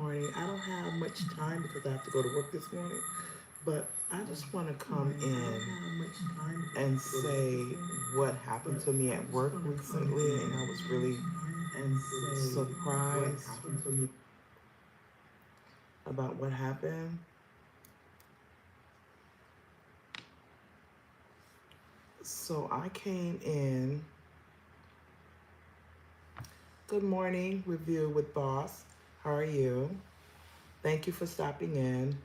morning. I don't have much time because I have to go to work this morning, but I just want to come in and say what happened to me at work recently, and I was really surprised about what happened. So I came in. Good morning, review with boss. How are you? Thank you for stopping in.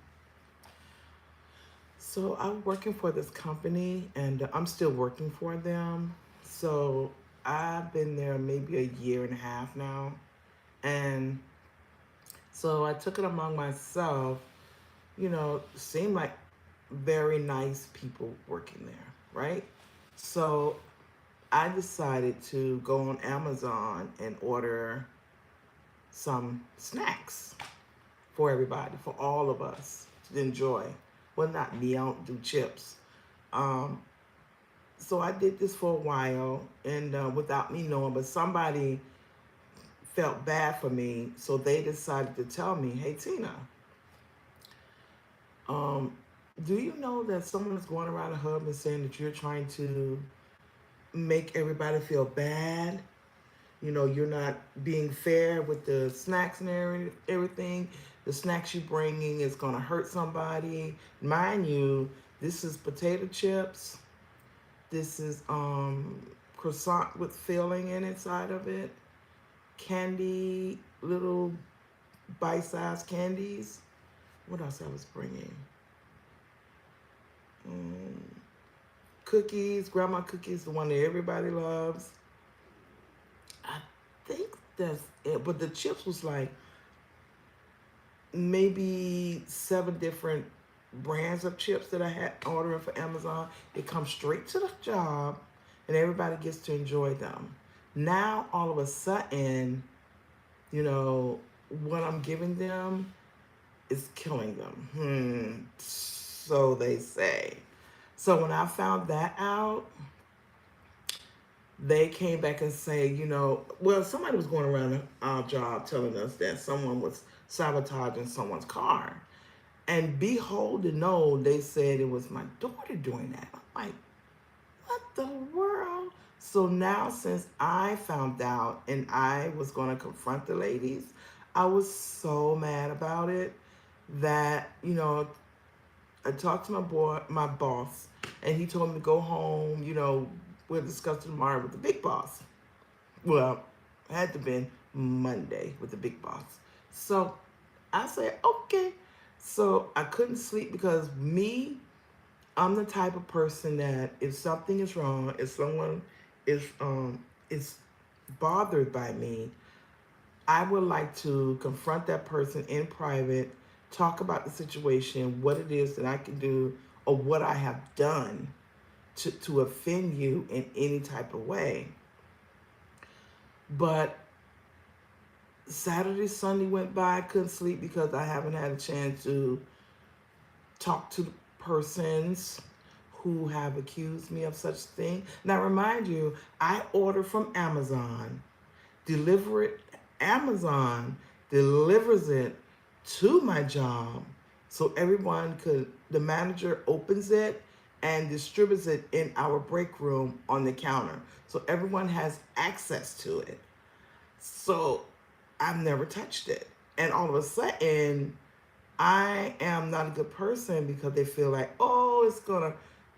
So I'm working for this company and I'm still working for them. So I've been there maybe a year and a half now. And so I took it among myself, seemed like very nice people working there, right? So I decided to go on Amazon and order some snacks for everybody, for all of us to enjoy. Well, not me, I don't do chips. Um, so I did this for a while, and without me knowing, but somebody felt bad for me, so they decided to tell me, "Hey, Tina, um, do you know that someone is going around the hub and saying that you're trying to make everybody feel bad? You're not being fair with the snacks and everything. The snacks you're bringing is going to hurt somebody. Mind you, this is potato chips. This is croissant with filling in inside of it. Candy, little bite-sized candies. What else I was bringing? Um, Cookies, grandma cookies, the one that everybody loves. I think that's it. But the chips was like maybe 7 different brands of chips that I had ordering for Amazon. It comes straight to the job and everybody gets to enjoy them. Now all of a sudden, what I'm giving them is killing them. So they say. So when I found that out, they came back and say, well, somebody was going around our job telling us that someone was sabotaging someone's car. And behold and know, they said it was my daughter doing that. I'm like, what the world? So now since I found out and I was going to confront the ladies, I was so mad about it that, I talked to my boss, and he told me to go home, we'll discuss tomorrow with the big boss. Well, it had to been Monday with the big boss. So I said, okay. So I couldn't sleep because I'm the type of person that if something is wrong, if someone is bothered by me, I would like to confront that person in private, talk about the situation, what it is that I can do, or what I have done to offend you in any type of way. But Saturday, Sunday went by. I couldn't sleep because I haven't had a chance to talk to persons who have accused me of such thing. Now, remind you, I order from Amazon, deliver it. Amazon delivers it to my job, so the manager opens it and distributes it in our break room on the counter, so everyone has access to it. So I've never touched it. And all of a sudden, I am not a good person because they feel like, oh, it's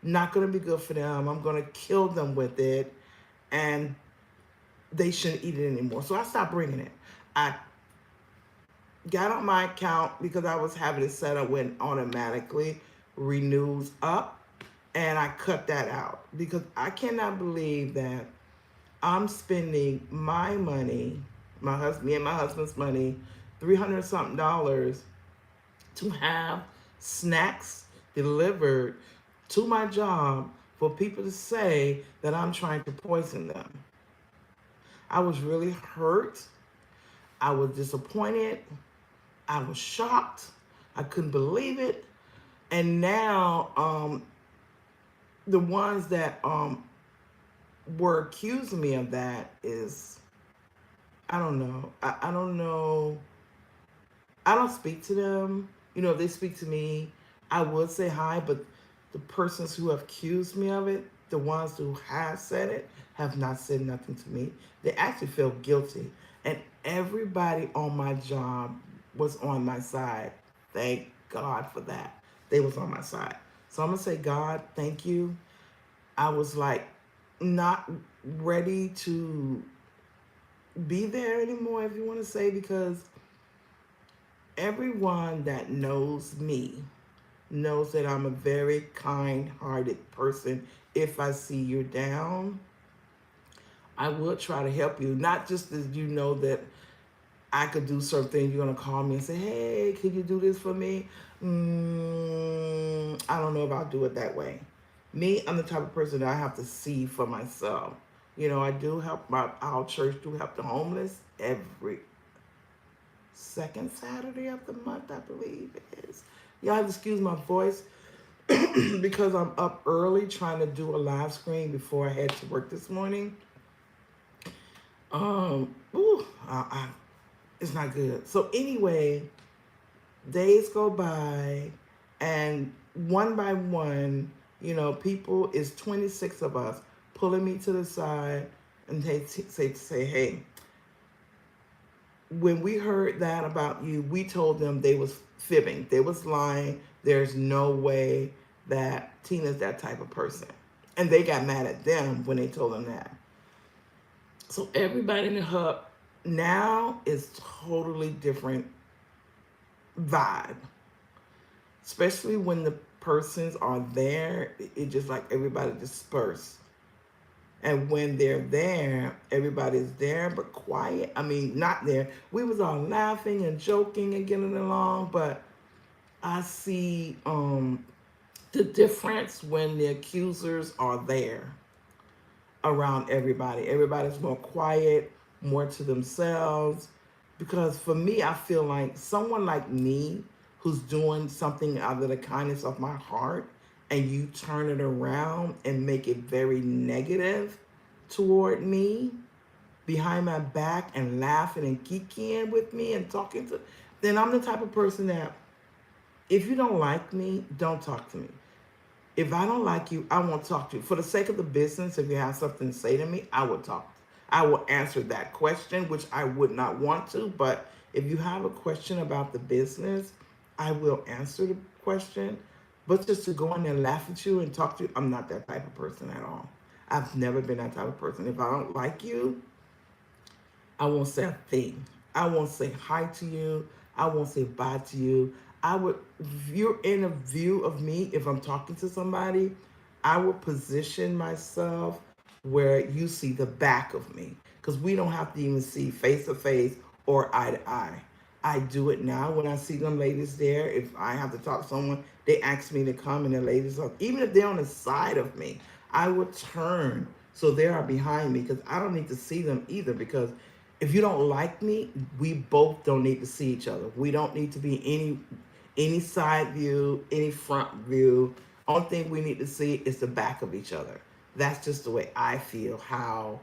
not gonna be good for them. I'm gonna kill them with it, and they shouldn't eat it anymore. So I stopped bringing it. I got on my account because I was having it set up when automatically renews up, and I cut that out because I cannot believe that I'm spending my money, me and my husband's money, $300 something to have snacks delivered to my job for people to say that I'm trying to poison them. I was really hurt. I was disappointed. I was shocked. I couldn't believe it. And now, the ones that were accusing me of that is, I don't know. I don't know I don't speak to them. If they speak to me, I would say hi, but the persons who have accused me of it, the ones who have said it, have not said nothing to me. They actually feel guilty. And everybody on my job was on my side. Thank God for that. They was on my side. So I'm gonna say, God, thank you. I was like not ready to be there anymore, if you want to say, because everyone that knows me knows that I'm a very kind hearted person. If I see you're down, I will try to help you. Not just that you know that I could do certain things. You're going to call me and say, hey, could you do this for me? I don't know if I'll do it that way. Me, I'm the type of person that I have to see for myself. I do help our church do help the homeless every second Saturday of the month, I believe it is. Y'all have to excuse my voice because I'm up early trying to do a live screen before I head to work this morning. It's not good. So anyway, days go by, and one by one, people, is 26 of us pulling me to the side, and they say, hey, when we heard that about you, we told them they was fibbing. They was lying. There's no way that Tina's that type of person. And they got mad at them when they told them that. So everybody in the hub now is totally different vibe. Especially when the persons are there, it just like everybody disperse. And when they're there, everybody's there but quiet. I mean, not there. We was all laughing and joking and getting along, but I see the difference when the accusers are there around everybody. Everybody's more quiet, more to themselves. Because for me, I feel like someone like me who's doing something out of the kindness of my heart, and you turn it around and make it very negative toward me behind my back and laughing and geeking with me and talking to, then I'm the type of person that if you don't like me, don't talk to me. If I don't like you, I won't talk to you. For the sake of the business, if you have something to say to me, I will talk. I will answer that question, which I would not want to. But if you have a question about the business, I will answer the question. But just to go in there and laugh at you and talk to you, I'm not that type of person at all. I've never been that type of person. If I don't like you, I won't say a thing. I won't say hi to you. I won't say bye to you. If you're in a view of me, if I'm talking to somebody, I would position myself where you see the back of me. Because we don't have to even see face to face or eye to eye. I do it now when I see them ladies there. If I have to talk to someone, they ask me to come, and the ladies are, even if they're on the side of me, I would turn so they are behind me, because I don't need to see them either. Because if you don't like me, we both don't need to see each other. We don't need to be any side view, any front view. Only thing we need to see is the back of each other. That's just the way I feel. How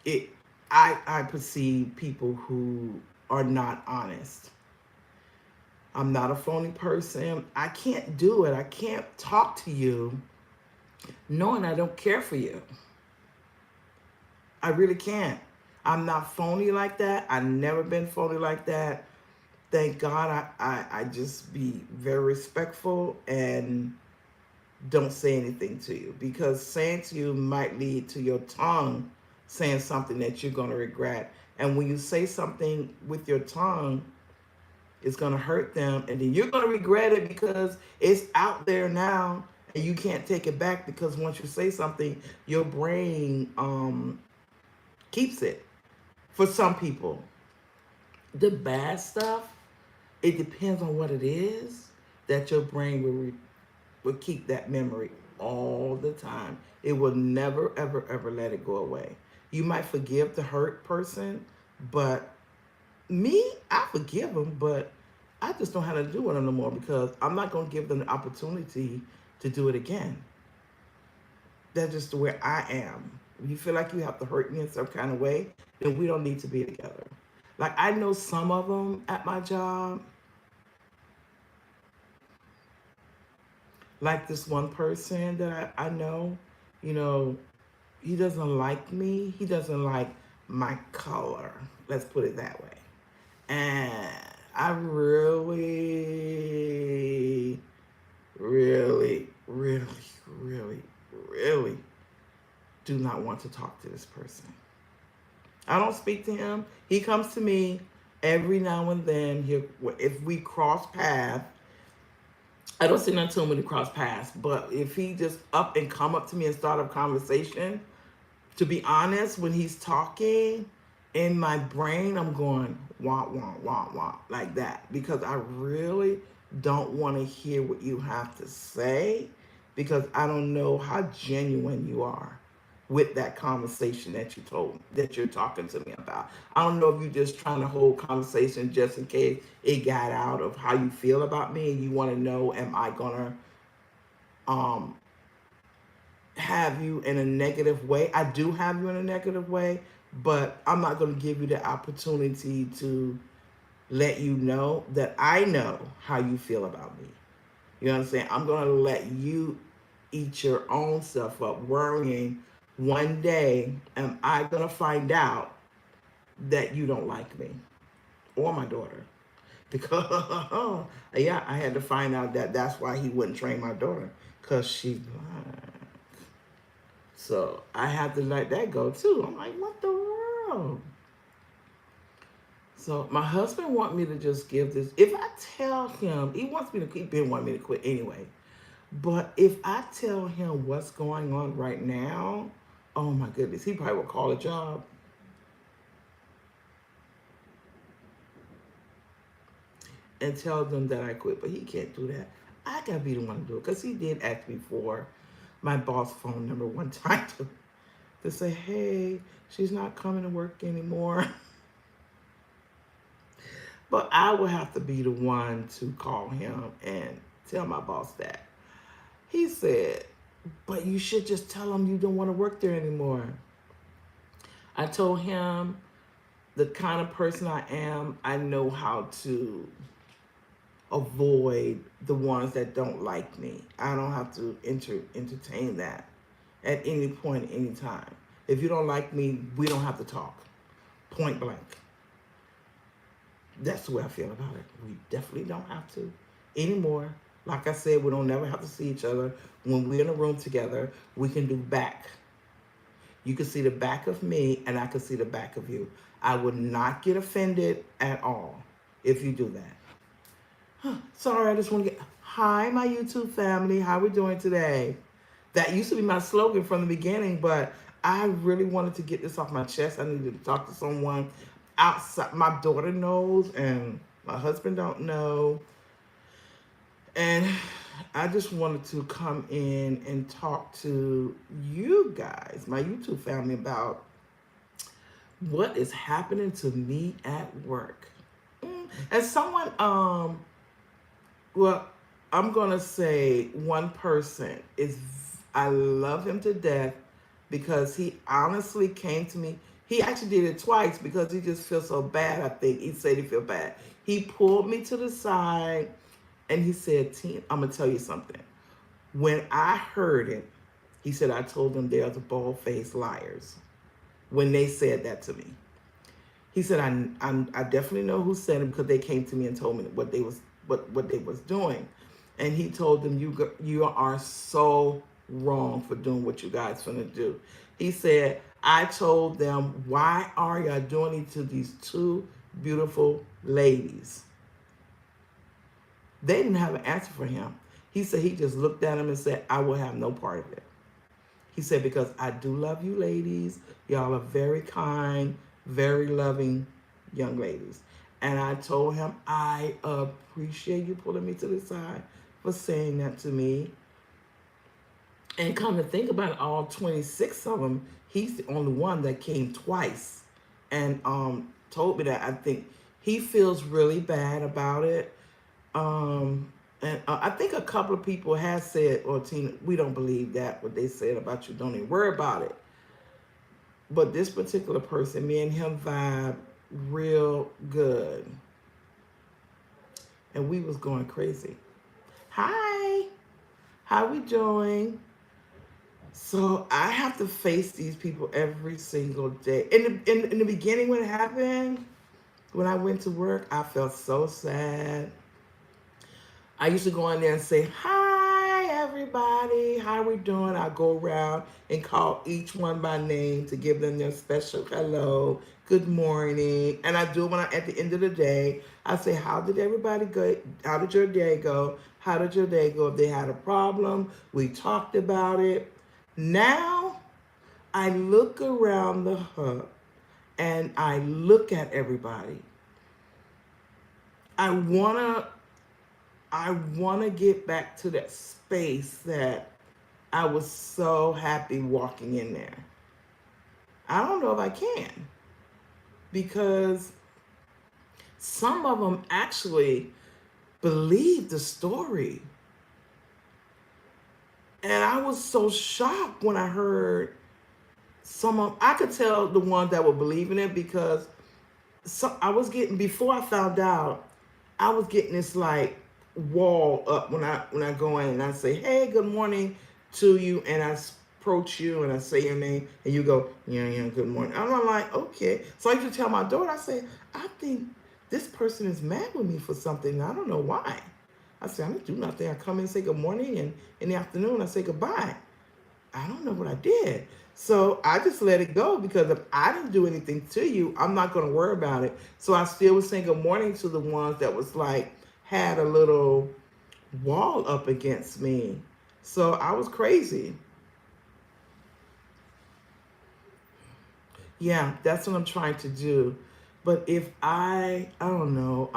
it I perceive people who are not honest. I'm not a phony person. I can't do it. I can't talk to you knowing I don't care for you. I really can't. I'm not phony like that. I've never been phony like that. Thank God I just be very respectful and don't say anything to you, because saying to you might lead to your tongue saying something that you're going to regret. And when you say something with your tongue, it's going to hurt them, and then you're going to regret it because it's out there now and you can't take it back, because once you say something, your brain keeps it. For some people, the bad stuff, it depends on what it is, that your brain will keep that memory all the time. It will never, ever, ever let it go away. You might forgive the hurt person, but me, I forgive them, but I just don't know how to do it no more, because I'm not going to give them the opportunity to do it again. That's just the way I am. If you feel like you have to hurt me in some kind of way, then we don't need to be together. Like, I know some of them at my job. Like this one person that I know, you know, he doesn't like me. He doesn't like my color. Let's put it that way. And I really, really, really, really, really do not want to talk to this person. I don't speak to him. He comes to me every now and then. If we cross paths, I don't say nothing to him when he cross paths, but if he just up and come up to me and start a conversation, to be honest, when he's talking, in my brain, I'm going wah wah wah wah like that because I really don't want to hear what you have to say because I don't know how genuine you are with that conversation that you're talking to me about. I don't know if you're just trying to hold conversation just in case it got out of how you feel about me and you want to know, am I gonna um have you in a negative way? I do have you in a negative way, but I'm not going to give you the opportunity to let you know that I know how you feel about me. You know what I'm saying? I'm going to let you eat your own stuff up, worrying one day am I going to find out that you don't like me or my daughter. Because, yeah, I had to find out that that's why he wouldn't train my daughter, because she's blind. So I had to let that go too. I'm like, what the world? So my husband want me to just give this. If I tell him, he wants me to keep been wanting me to quit anyway. But if I tell him what's going on right now, oh my goodness, he probably will call a job and tell them that I quit. But he can't do that. I gotta be the one to do it because he did ask me for my boss phone number one time to say, hey, she's not coming to work anymore. But I will have to be the one to call him and tell my boss that. He said, but you should just tell him you don't want to work there anymore. I told him the kind of person I am, I know how to avoid the ones that don't like me. I don't have to entertain that at any point, any time. If you don't like me, we don't have to talk. Point blank. That's the way I feel about it. We definitely don't have to anymore. Like I said, we don't never have to see each other. When we're in a room together, we can do back. You can see the back of me and I can see the back of you. I would not get offended at all if you do that. Sorry, I just want to get, hi, my YouTube family. How we doing today? That used to be my slogan from the beginning, but I really wanted to get this off my chest. I needed to talk to someone outside. My daughter knows and my husband don't know. And I just wanted to come in and talk to you guys, my YouTube family, about what is happening to me at work. And someone, well, I'm gonna say one person is, I love him to death because he honestly came to me. He actually did it twice because he just feels so bad. I think he said he feel bad. He pulled me to the side and he said, Tina, I'm gonna tell you something. When I heard it, he said, I told them they're the bald-faced liars when they said that to me. He said, I definitely know who said it because they came to me and told me what they was doing. And he told them, you are so wrong for doing what you guys finna do. He said, I told them, why are y'all doing it to these two beautiful ladies? They didn't have an answer for him. He said he just looked at him and said, I will have no part of it. He said, because I do love you ladies. Y'all are very kind, very loving young ladies. And I told him, I appreciate you pulling me to the side for saying that to me. And come to think about it, all 26 of them, he's the only one that came twice and told me that. I think he feels really bad about it. And I think a couple of people have said, "Well, Tina, we don't believe that what they said about you. Don't even worry about it." But this particular person, me and him vibe real good. And we was going crazy. Hi, how we doing? So I have to face these people every single day. In the beginning when it happened, when I went to work, I felt so sad. I used to go in there and say, "Hi, everybody. How we doing?" I go around and call each one by name to give them their special hello, good morning. And I do it when at the end of the day, I say, "How did everybody go? How did your day go? How did your day go? If they had a problem, we talked about it." Now I look around the hub and I look at everybody. I wanna I want to get back to that space that I was so happy walking in there. I don't know if I can because some of them actually believed the story. And I was so shocked when I heard I could tell the ones that were believing it because I was getting, before I found out, I was getting this like wall up when I go in and I say, "Hey, good morning" to you, and I approach you and I say your name and you go, "Yeah, yeah, good morning." I'm like, okay. So I used to tell my daughter, I say, "I think this person is mad with me for something. I don't know why." I say, "I didn't do nothing. I come in and say good morning, and in the afternoon I say goodbye. I don't know what I did." So I just let it go because if I didn't do anything to you, I'm not going to worry about it. So I still was saying good morning to the ones that was like, had a little wall up against me. So I was crazy. Yeah, that's what I'm trying to do. But if I don't know,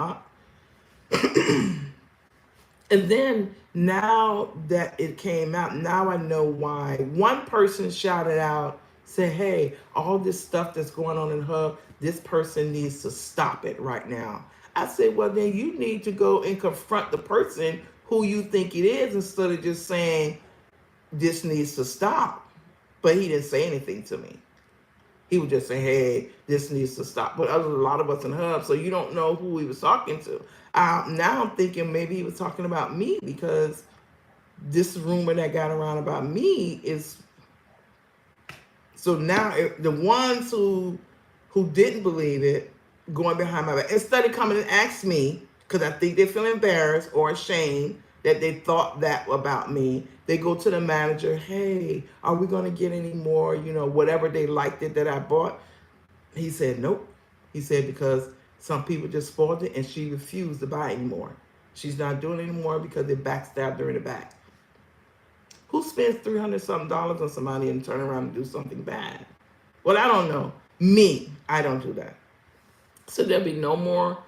and then now that it came out, now I know why. One person shouted out, said, "Hey, all this stuff that's going on in Hub, this person needs to stop it right now." I said, "Well, then you need to go and confront the person who you think it is instead of just saying this needs to stop." But he didn't say anything to me. He would just say, "Hey, this needs to stop." But there's a lot of us in Hub, so you don't know who he was talking to. Now I'm thinking maybe he was talking about me because this rumor that got around about me is, so now the ones who didn't believe it, going behind my back, instead of coming and ask me, because I think they feel embarrassed or ashamed that they thought that about me, they go to the manager, "Hey, are we going to get any more, whatever they liked it that I bought?" He said, "Nope." He said, because some people just spoiled it and she refused to buy anymore. She's not doing it anymore because they backstabbed her in the back. Who spends $300 something on somebody and turn around and do something bad? Well, I don't know. Me, I don't do that. So there'll be no more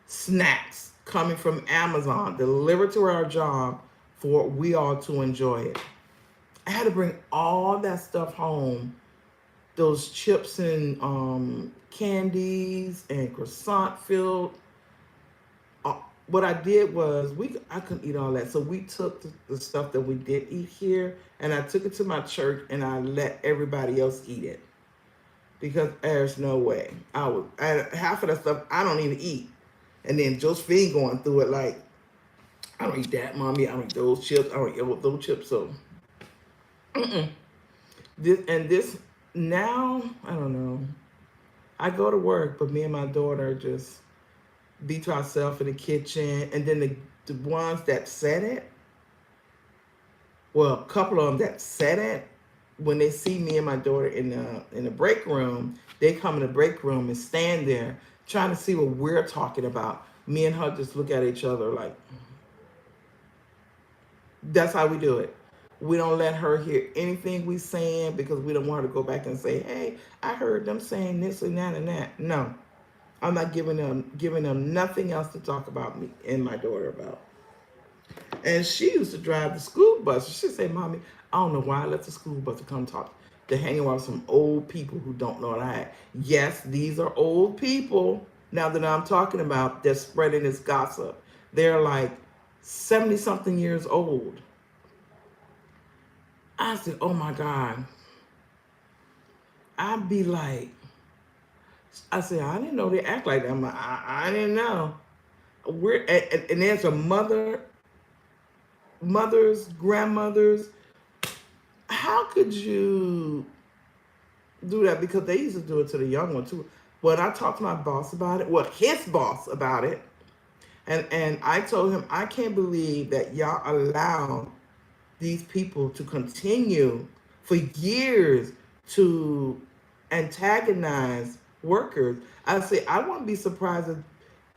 snacks coming from Amazon delivered to our job for we all to enjoy it. I had to bring all that stuff home, those chips and candies and croissant filled. What I did was I couldn't eat all that, so we took the stuff that we did eat here, and I took it to my church, and I let everybody else eat it because there's no way half of that stuff I don't even eat, and then Josephine going through it like, "I don't eat that, mommy. I don't eat those chips. I don't eat those chips." So this now I don't know. I go to work, but me and my daughter just be to ourselves in the kitchen, and then the ones that said it, well, a couple of them that said it, when they see me and my daughter in the break room, they come in the break room and stand there trying to see what we're talking about. Me and her just look at each other like, that's how we do it. We don't let her hear anything we saying because we don't want her to go back and say, "Hey, I heard them saying this and that and that." No, I'm not giving them nothing else to talk about me and my daughter about. And she used to drive the school bus. She'd say, "Mommy, I don't know why I let the school bus to come talk. They're hanging around with some old people who don't know what I had." Yes, these are old people now that I'm talking about. They're spreading this gossip. They're like 70 something years old. I said, "Oh my God." I'd be like, I said, I didn't know they act like that. I didn't know. And there's a mothers, grandmothers. How could you do that? Because they used to do it to the young one too. When I talked to my boss about it, well, his boss about it, and I told him, I can't believe that y'all allow these people to continue for years to antagonize workers. I say, I wouldn't be surprised if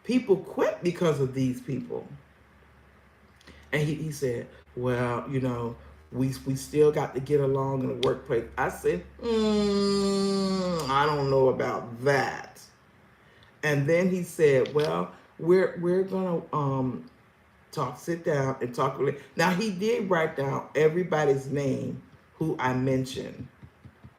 people quit because of these people. And he said, well, we still got to get along in the workplace. I said, I don't know about that. And then he said, well, we're gonna sit down and talk. Now he did write down everybody's name who I mentioned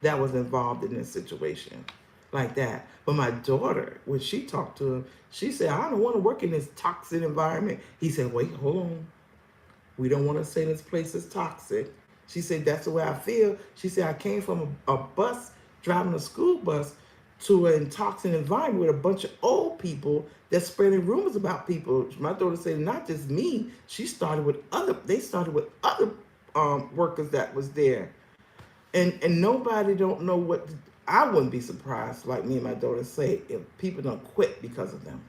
that was involved in this situation, like that. But my daughter, when she talked to him, she said, I don't want to work in this toxic environment. He said, wait, hold on. We don't want to say this place is toxic. She said, that's the way I feel. She said, I came from a bus, driving a school bus, to an intoxicating environment with a bunch of old people that's spreading rumors about people. My daughter said, not just me. They started with other workers that was there. And nobody don't know what, I wouldn't be surprised, like me and my daughter say, if people don't quit because of them.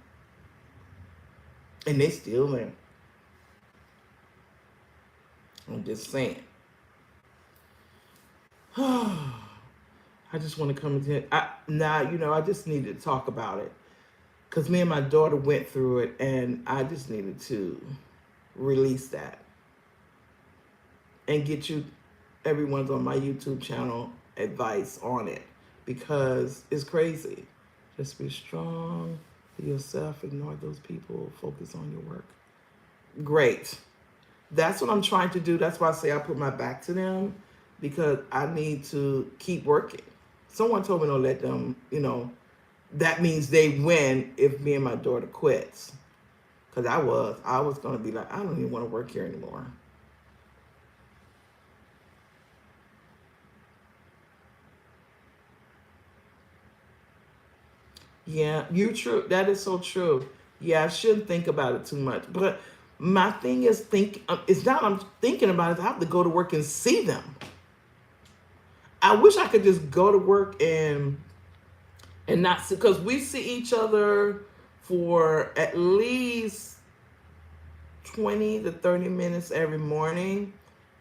And they still there. I'm just saying. I just want to come into it. I just needed to talk about it. Because me and my daughter went through it, and I just needed to release that. And get everyone's on my YouTube channel advice on it. Because it's crazy. Just be strong, be yourself, ignore those people, focus on your work. Great. That's what I'm trying to do. That's why I say I put my back to them, because I need to keep working. Someone told me don't let them, that means they win if me and my daughter quits. Because I was going to be like, I don't even want to work here anymore. Yeah, you true. That is so true. Yeah, I shouldn't think about it too much. But my thing is it's not I'm thinking about it. I have to go to work and see them. I wish I could just go to work and not see, because we see each other for at least 20 to 30 minutes every morning,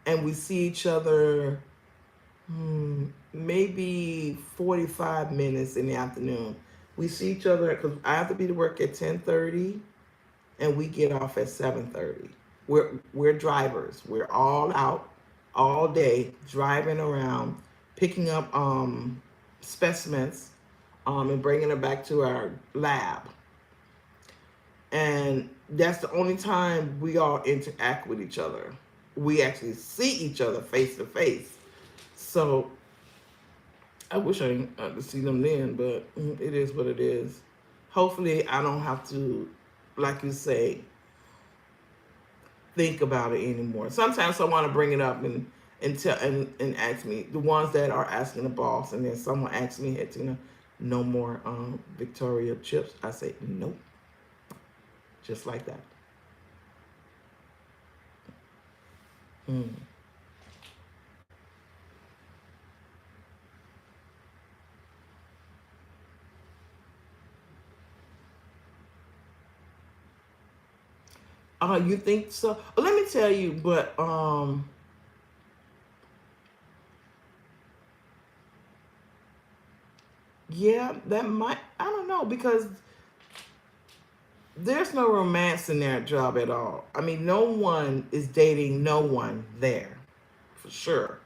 and we see each other maybe 45 minutes in the afternoon. We see each other because I have to be to work at 10:30 and we get off at 7:30. We're drivers. We're all out all day driving around, picking up specimens and bringing them back to our lab. And that's the only time we all interact with each other. We actually see each other face to face. So I wish I could see them then, but it is what it is. Hopefully I don't have to, like you say, think about it anymore. Sometimes I want to bring it up and tell and ask me, the ones that are asking the boss, and then someone asks me, hey Tina, no more Victoria chips. I say nope. Just like that. You think so? Let me tell you, but yeah, that might, I don't know, because there's no romance in that job at all. I mean, no one is dating no one there, for sure.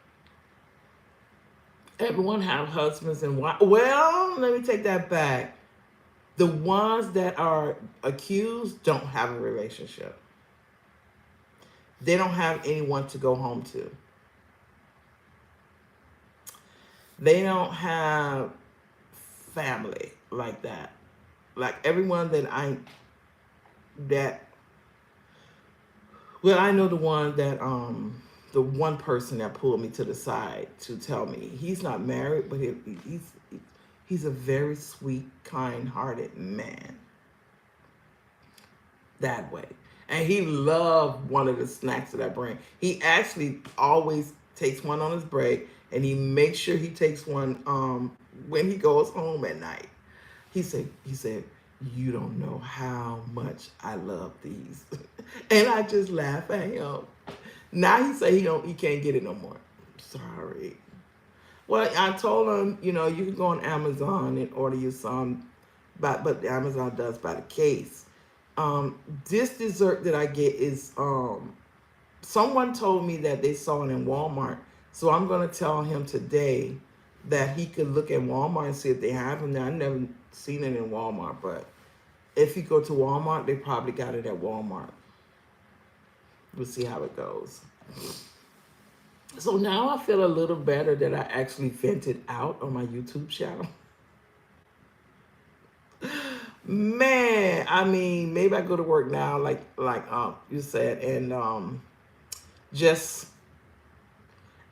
Everyone have husbands and wives. Well, let me take that back. The ones that are accused don't have a relationship. They don't have anyone to go home to. They don't have family like that. Like everyone that well, I know the one person that pulled me to the side to tell me he's not married, but He's a very sweet, kind-hearted man that way. And he loved one of the snacks that I bring. He actually always takes one on his break, and he makes sure he takes one when he goes home at night. He said, you don't know how much I love these. And I just laugh at him. Now he say he can't get it no more. Sorry. Well, I told him, you can go on Amazon and order you some, but Amazon does by the case. Um, this dessert that I get is someone told me that they saw it in Walmart, so I'm gonna tell him today that he could look at Walmart and see if they have them there. I never seen it in Walmart, but if you go to Walmart, they probably got it at Walmart. We'll see how it goes. So now I feel a little better that I actually vented out on my YouTube channel. Man, I mean, maybe I go to work now, like you said, and just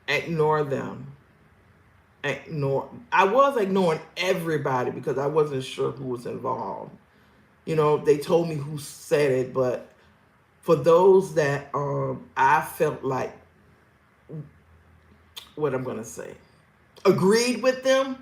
ignore them. I was ignoring everybody because I wasn't sure who was involved. They told me who said it, but for those that I felt like, what I'm gonna say, agreed with them.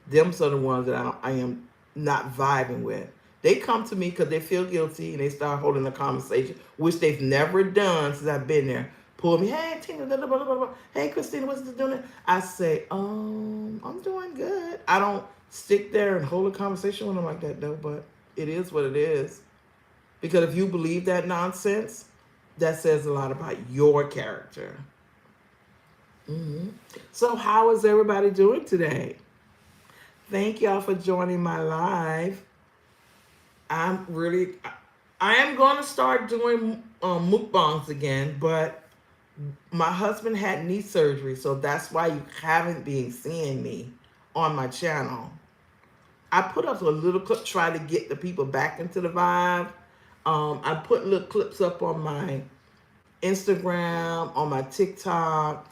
Them are the ones that I am not vibing with. They come to me because they feel guilty and they start holding a conversation, which they've never done since I've been there. Pull me, hey Tina, blah, blah, blah, blah, blah. Hey Christina, what's this doing? I say, I'm doing good. I don't stick there and hold a conversation with them like that though, but it is what it is. Because if you believe that nonsense, that says a lot about your character. So how is everybody doing today? Thank y'all for joining my live. I am going to start doing mukbangs again, but my husband had knee surgery, so that's why you haven't been seeing me on my channel. I put up a little clip, try to get the people back into the vibe. I put little clips up on my Instagram, on my TikTok,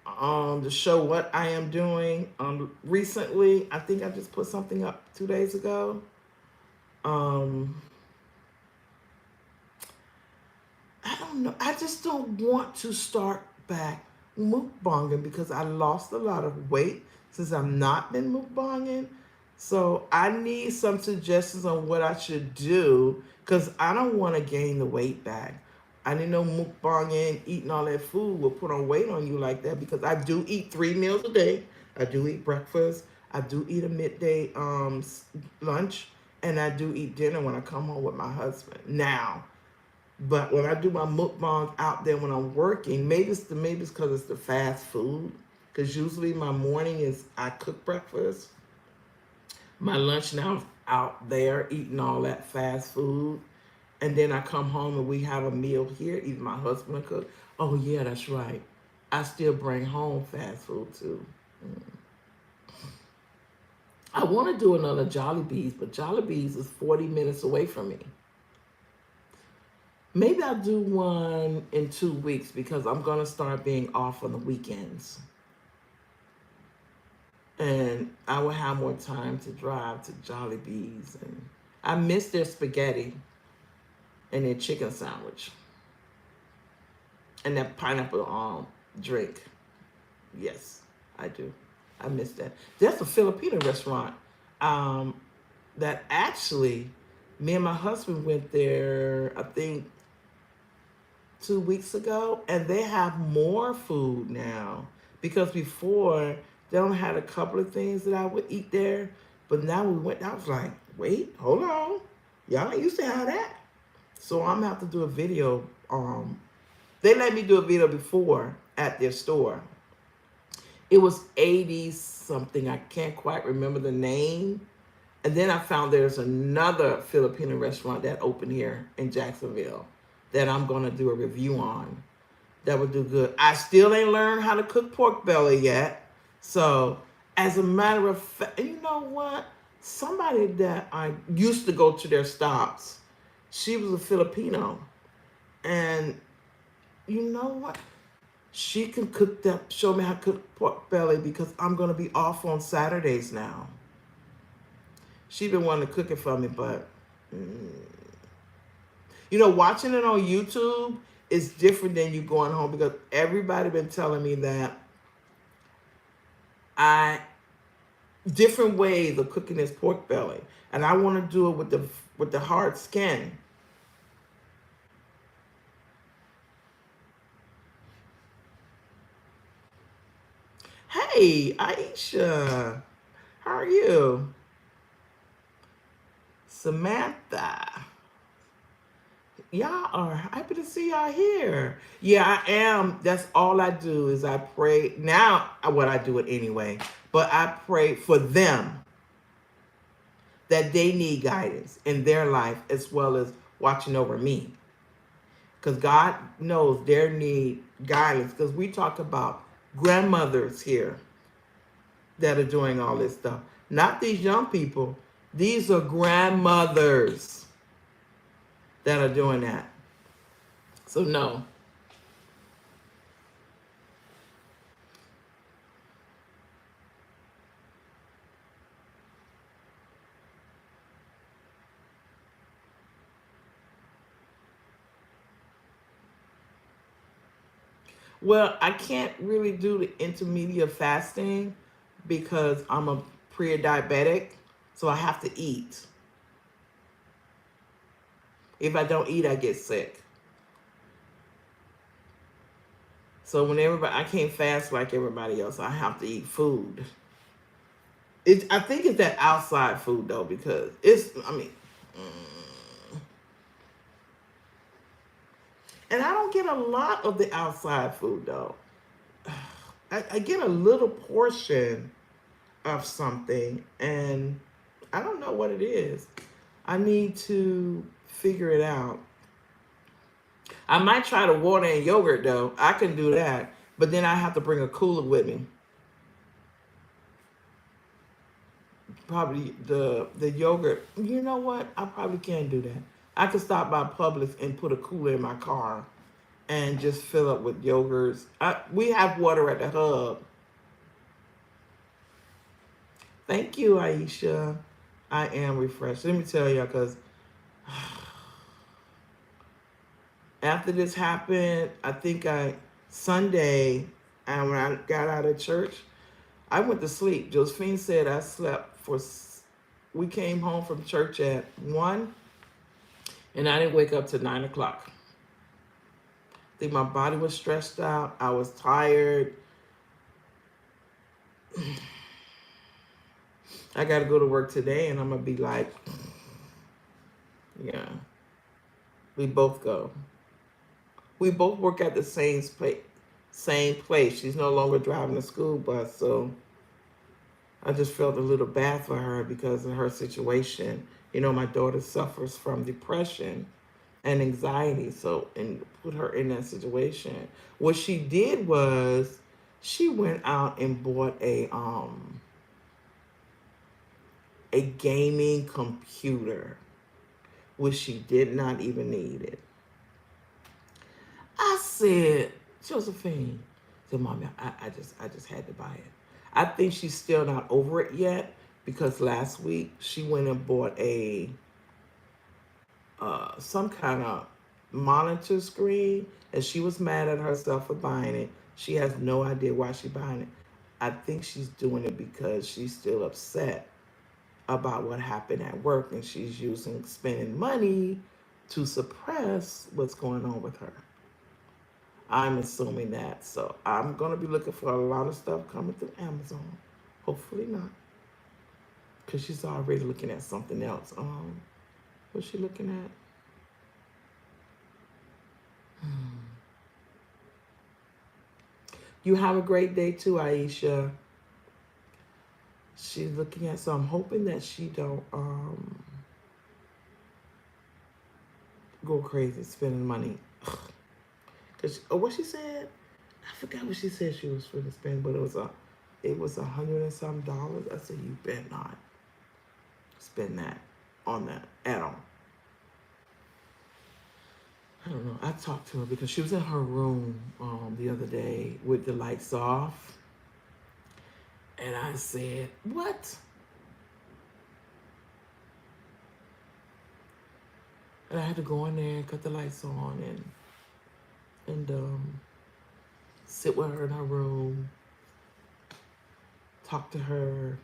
to show what I am doing. Recently, I think I just put something up 2 days ago. I don't know. I just don't want to start back mukbanging because I lost a lot of weight since I've not been mukbanging. So I need some suggestions on what I should do because I don't want to gain the weight back. I didn't know mukbanging, eating all that food will put on weight on you like that because I do eat 3 meals a day. I do eat breakfast. I do eat a midday lunch. And I do eat dinner when I come home with my husband. Now, but when I do my mukbangs out there when I'm working, maybe it's because it's the fast food. Because usually my morning is I cook breakfast. My lunch now is out there eating all that fast food. And then I come home and we have a meal here. Either my husband will cook. Oh yeah, that's right. I still bring home fast food too. I want to do another Jollibees, but Jollibees is 40 minutes away from me. Maybe I'll do one in 2 weeks because I'm going to start being off on the weekends. And I will have more time to drive to Jollibees. And I miss their spaghetti and their chicken sandwich. And that pineapple drink. Yes, I do. I miss that. There's a Filipino restaurant that actually, me and my husband went there, I think, 2 weeks ago, and they have more food now. Because before, they only had a couple of things that I would eat there, but now we went, I was like, wait, hold on. Y'all ain't used to have that. So I'm gonna have to do a video. They let me do a video before at their store. It was 80 something. I can't quite remember the name. And then I found there's another Filipino restaurant that opened here in Jacksonville that I'm going to do a review on. That would do good. I still ain't learned how to cook pork belly yet. So as a matter of fact, you know what? Somebody that I used to go to their stops, she was a Filipino. And you know what? She can cook that, show me how to cook pork belly because I'm going to be off on Saturdays now. She been wanting to cook it for me, but you know, watching it on YouTube is different than you going home because everybody been telling me that I different ways of cooking this pork belly, and I want to do it with the hard skin. Hey, Aisha, how are you? Samantha, y'all are happy to see y'all here. Yeah, I am. That's all I do is I pray. Now, what I do it anyway, but I pray for them that they need guidance in their life as well as watching over me. Because God knows their need guidance. Because we talk about grandmothers here that are doing all this stuff. Not these young people. These are grandmothers that are doing that. So no. Well, I can't really do the intermediate fasting because I'm a pre-diabetic, so I have to eat. If I don't eat, I get sick. So when everybody, I can't fast like everybody else. I have to eat food. I think it's that outside food though, because it's. I mean, and I don't get a lot of the outside food though. I get a little portion of something, and I don't know what it is. I need to figure it out. I might try the water and yogurt though. I can do that, but then I have to bring a cooler with me. Probably the yogurt. You know what? I probably can do that. I could stop by Publix and put a cooler in my car and just fill up with yogurts. We have water at the hub. Thank you, Aisha. I am refreshed. Let me tell you, because after this happened, I think Sunday, and when I got out of church, I went to sleep. Josephine said I slept we came home from church at 1, and I didn't wake up till 9 o'clock. I think my body was stressed out. I was tired. I got to go to work today, and I'm going to be like, yeah, we both go. We both work at the same place. Same place. She's no longer driving the school bus, so I just felt a little bad for her because of her situation. You know, my daughter suffers from depression and anxiety, so and put her in that situation. What she did was she went out and bought a gaming computer, which she did not even need it. I said, Josephine, said, Mommy, I just had to buy it. I think she's still not over it yet because last week she went and bought some kind of monitor screen, and she was mad at herself for buying it. She has no idea why she's buying it. I think she's doing it because she's still upset about what happened at work, and she's using spending money to suppress what's going on with her. I'm assuming that. So I'm going to be looking for a lot of stuff coming through Amazon. Hopefully not. Because she's already looking at something else. What's she looking at? You have a great day too, Aisha. She's looking at, so I'm hoping that she don't go crazy spending money. Cause what she said, I forgot what she said she was going to spend, but it was $100 and some dollars. I said, you better not spend that on that at all. I don't know. I talked to her because she was in her room the other day with the lights off. And I said, what? And I had to go in there and cut the lights on and sit with her in her room, talk to her,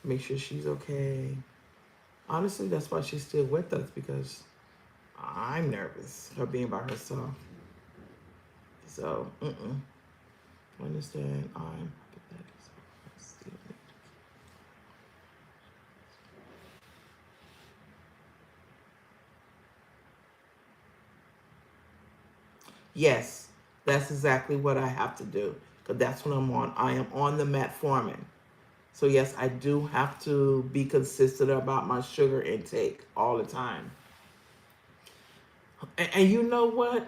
make sure she's okay. Honestly, that's why she's still with us, because I'm nervous, her being by herself. So, understand, I'm pathetic. Yes, that's exactly what I have to do, because that's what I'm on. I am on the metformin. So yes, I do have to be consistent about my sugar intake all the time. And you know what?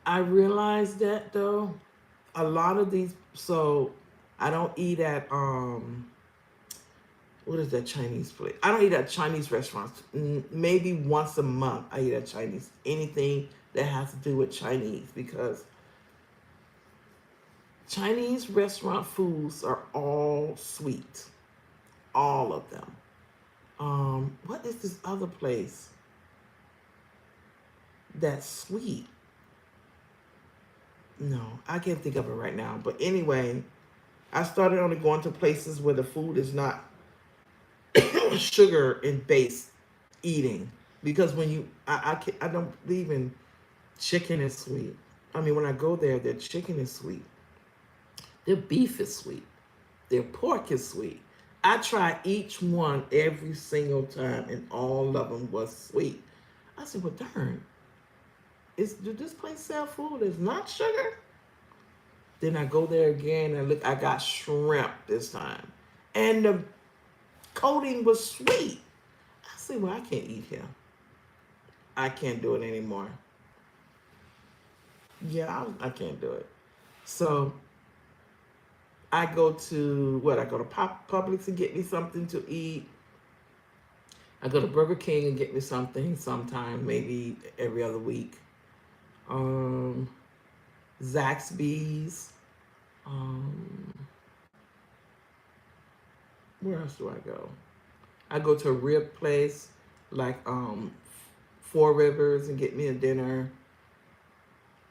I realized that though, a lot of these, so I don't eat at what is that Chinese place? I don't eat at Chinese restaurants. Maybe once a month I eat at Chinese. Anything that has to do with Chinese, because Chinese restaurant foods are all sweet. All of them. What is this other place that's sweet? No, I can't think of it right now. But anyway, I started only going to places where the food is not sugar and based eating, because when I don't believe in chicken is sweet. I mean, when I go there, their chicken is sweet, their beef is sweet, their pork is sweet. I try each one every single time, and all of them was sweet. I said, well, darn, did this place sell food that's not sugar? Then I go there again and look, I got shrimp this time. And the coating was sweet. I said, well, I can't eat here. I can't do it anymore. Yeah, I can't do it. So I go to I go to Publix and get me something to eat. I go to Burger King and get me something sometime, maybe every other week. Zaxby's. Where else do I go? I go to a rib place like Four Rivers and get me a dinner.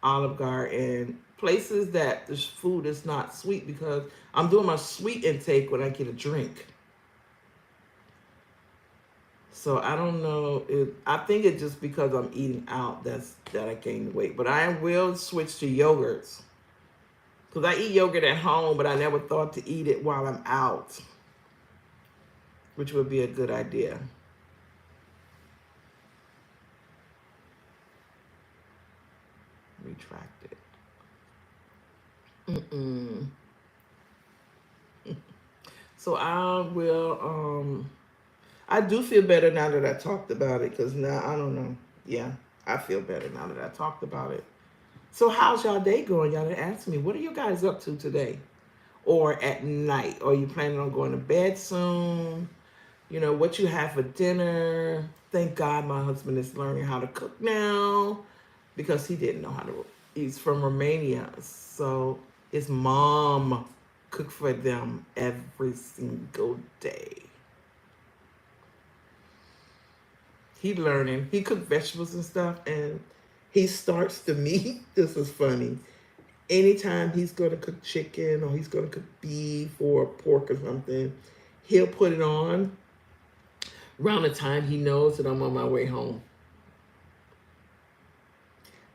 Olive Garden, places that the food is not sweet, because I'm doing my sweet intake when I get a drink. So I don't know. I think it's just because I'm eating out that I gained weight. But I will switch to yogurts, because I eat yogurt at home, but I never thought to eat it while I'm out, which would be a good idea. Retract it. So I will. I do feel better now that I talked about it, because now I don't know. Yeah, I feel better now that I talked about it. So how's y'all day going? Y'all didn't ask me. What are you guys up to today? Or at night? Or are you planning on going to bed soon? You know, what you have for dinner? Thank God my husband is learning how to cook now, because he didn't know how to. He's from Romania. So his mom cooked for them every single day. He learning. He cooked vegetables and stuff, and he starts the meat. This is funny. Anytime he's gonna cook chicken, or he's gonna cook beef or pork or something, he'll put it on around the time he knows that I'm on my way home.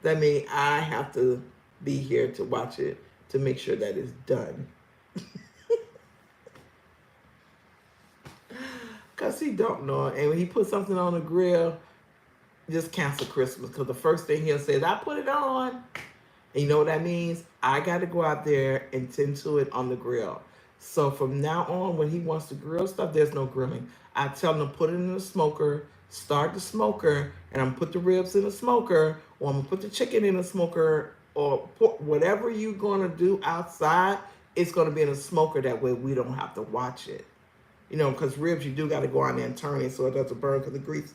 That means I have to be here to watch it, to make sure that it's done. Because he don't know. And when he puts something on the grill, just cancel Christmas. Because the first thing he'll say is, I put it on. And you know what that means? I got to go out there and tend to it on the grill. So from now on, when he wants to grill stuff, there's no grilling. I tell him to put it in the smoker, start the smoker, and I'm going to put the ribs in the smoker, or I'm going to put the chicken in the smoker, or whatever you're going to do outside, it's going to be in a smoker. That way we don't have to watch it. You know, because ribs, you do got to go on there and turn it so it doesn't burn, because the grease,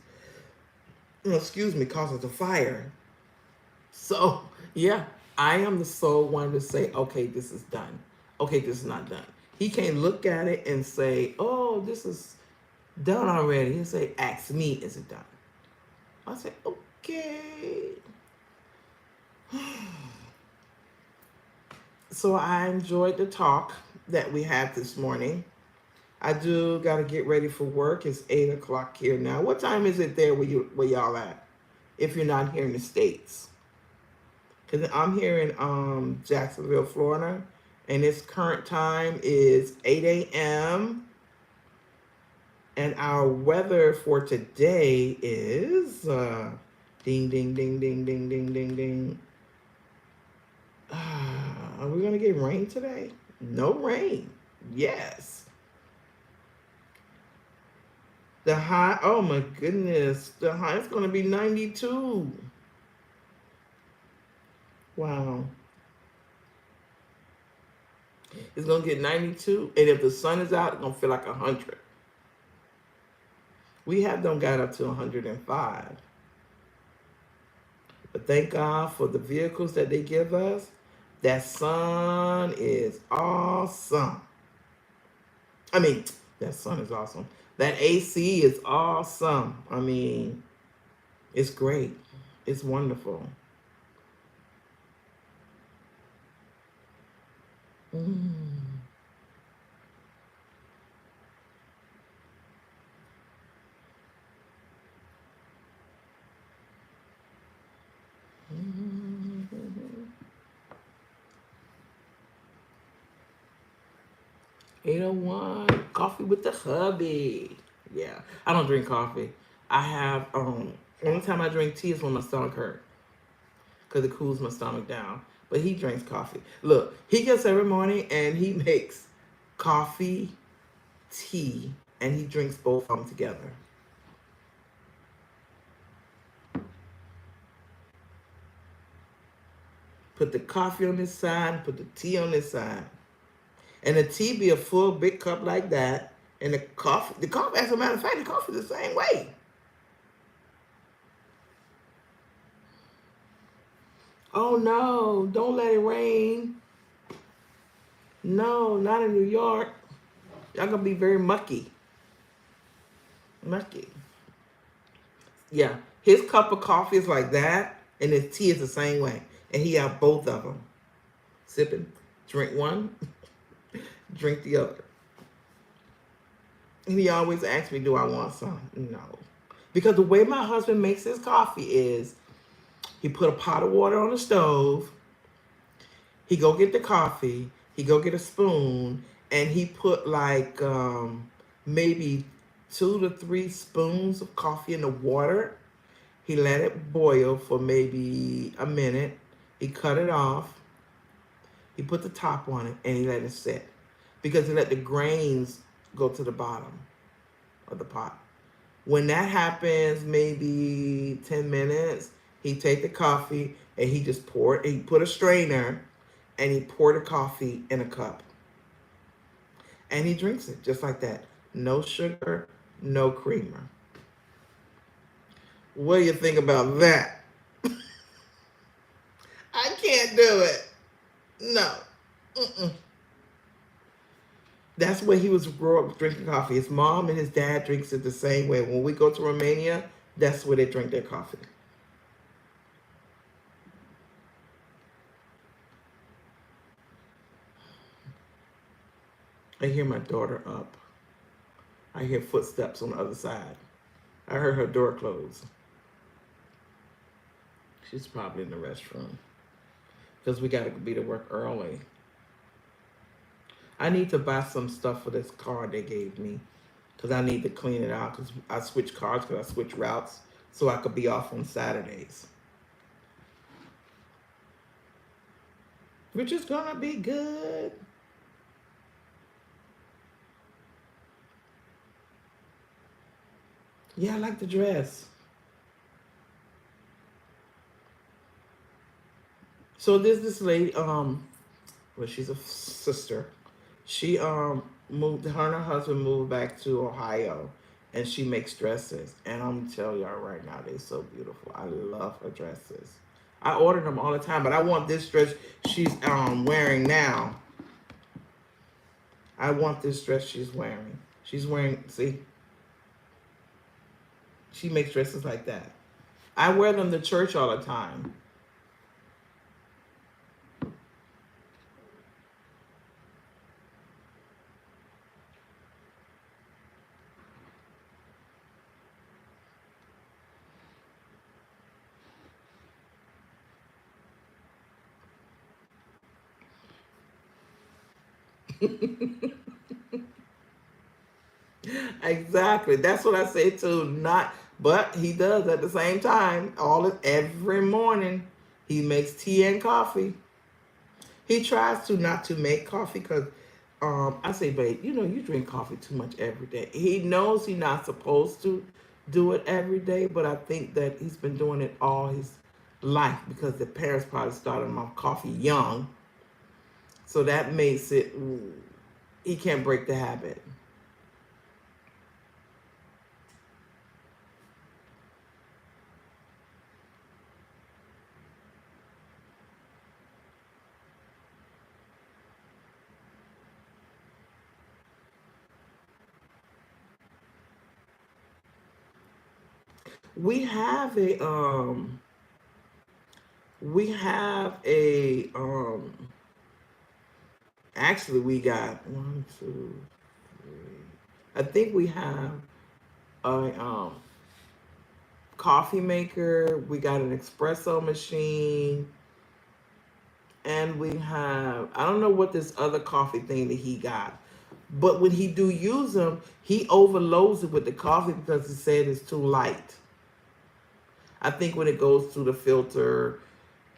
causes a fire. So, yeah, I am the sole one to say, okay, this is done. Okay, this is not done. He can't look at it and say, oh, this is done already. He'll say, ask me, is it done? I said, okay. So I enjoyed the talk that we had this morning. I do got to get ready for work. It's 8 o'clock here now. What time is it there where y'all at? If you're not here in the States. Because I'm here in Jacksonville, Florida, and its current time is 8 a.m. And our weather for today is ding, ding, ding, ding, ding, ding, ding, ding. Are we going to get rain today? No rain. Yes. The high, oh my goodness, the high is going to be 92. Wow. It's going to get 92. And if the sun is out, it's going to feel like 100. We have them got up to 105. But thank God for the vehicles that they give us. That sun is awesome. I mean, that sun is awesome. That AC is awesome. I mean, it's great. It's wonderful. Mm. 801 coffee with the hubby. Yeah, I don't drink coffee. I have only time I drink tea is when my stomach hurt because it cools my stomach down. But he drinks coffee. Look, he gets every morning and he makes coffee, tea, and he drinks both of them together. Put the coffee on this side, put the tea on this side. And the tea be a full big cup like that. And the coffee, as a matter of fact, the coffee the same way. Oh no, don't let it rain. No, not in New York. Y'all gonna be very mucky. Mucky. Yeah. His cup of coffee is like that, and his tea is the same way. And he have both of them. Sipping. Drink one, drink the other. And he always asks me, do I want some? No. Because the way my husband makes his coffee is he put a pot of water on the stove, he go get the coffee, he go get a spoon, and he put like maybe 2 to 3 spoons of coffee in the water. He let it boil for maybe a minute. He cut it off. He put the top on it and he let it sit. Because he let the grains go to the bottom of the pot. When that happens, maybe 10 minutes, he take the coffee and he just pour it. He put a strainer and he poured the coffee in a cup. And he drinks it just like that. No sugar, no creamer. What do you think about that? I can't do it. No. Mm-mm. That's where he was grow up drinking coffee. His mom and his dad drinks it the same way. When we go to Romania, that's where they drink their coffee. I hear my daughter up. I hear footsteps on the other side. I heard her door close. She's probably in the restroom because we got to be to work early. I need to buy some stuff for this car they gave me because I need to clean it out because I switch cars because I switch routes so I could be off on Saturdays. Which is going to be good. Yeah, I like the dress. So there's this lady, well, she's a sister. She moved, her and her husband moved back to Ohio, and she makes dresses. And I'm telling y'all right now, they're so beautiful. I love her dresses. I order them all the time, but I want this dress she's wearing now. I want this dress she's wearing. She's wearing, see, she makes dresses like that. I wear them to church all the time. Exactly. That's what I say too. Not, but he does at the same time. Every morning, he makes tea and coffee. He tries to not to make coffee because, I say, babe, you drink coffee too much every day. He knows he's not supposed to do it every day, but I think that he's been doing it all his life because the parents probably started him off coffee young, so that makes it he can't break the habit. We have a actually we got one, two, three. I think we have a coffee maker. We got an espresso machine, and we have I don't know what this other coffee thing that he got, but when he do use them, he overloads it with the coffee because he said it's too light. I think when it goes through the filter,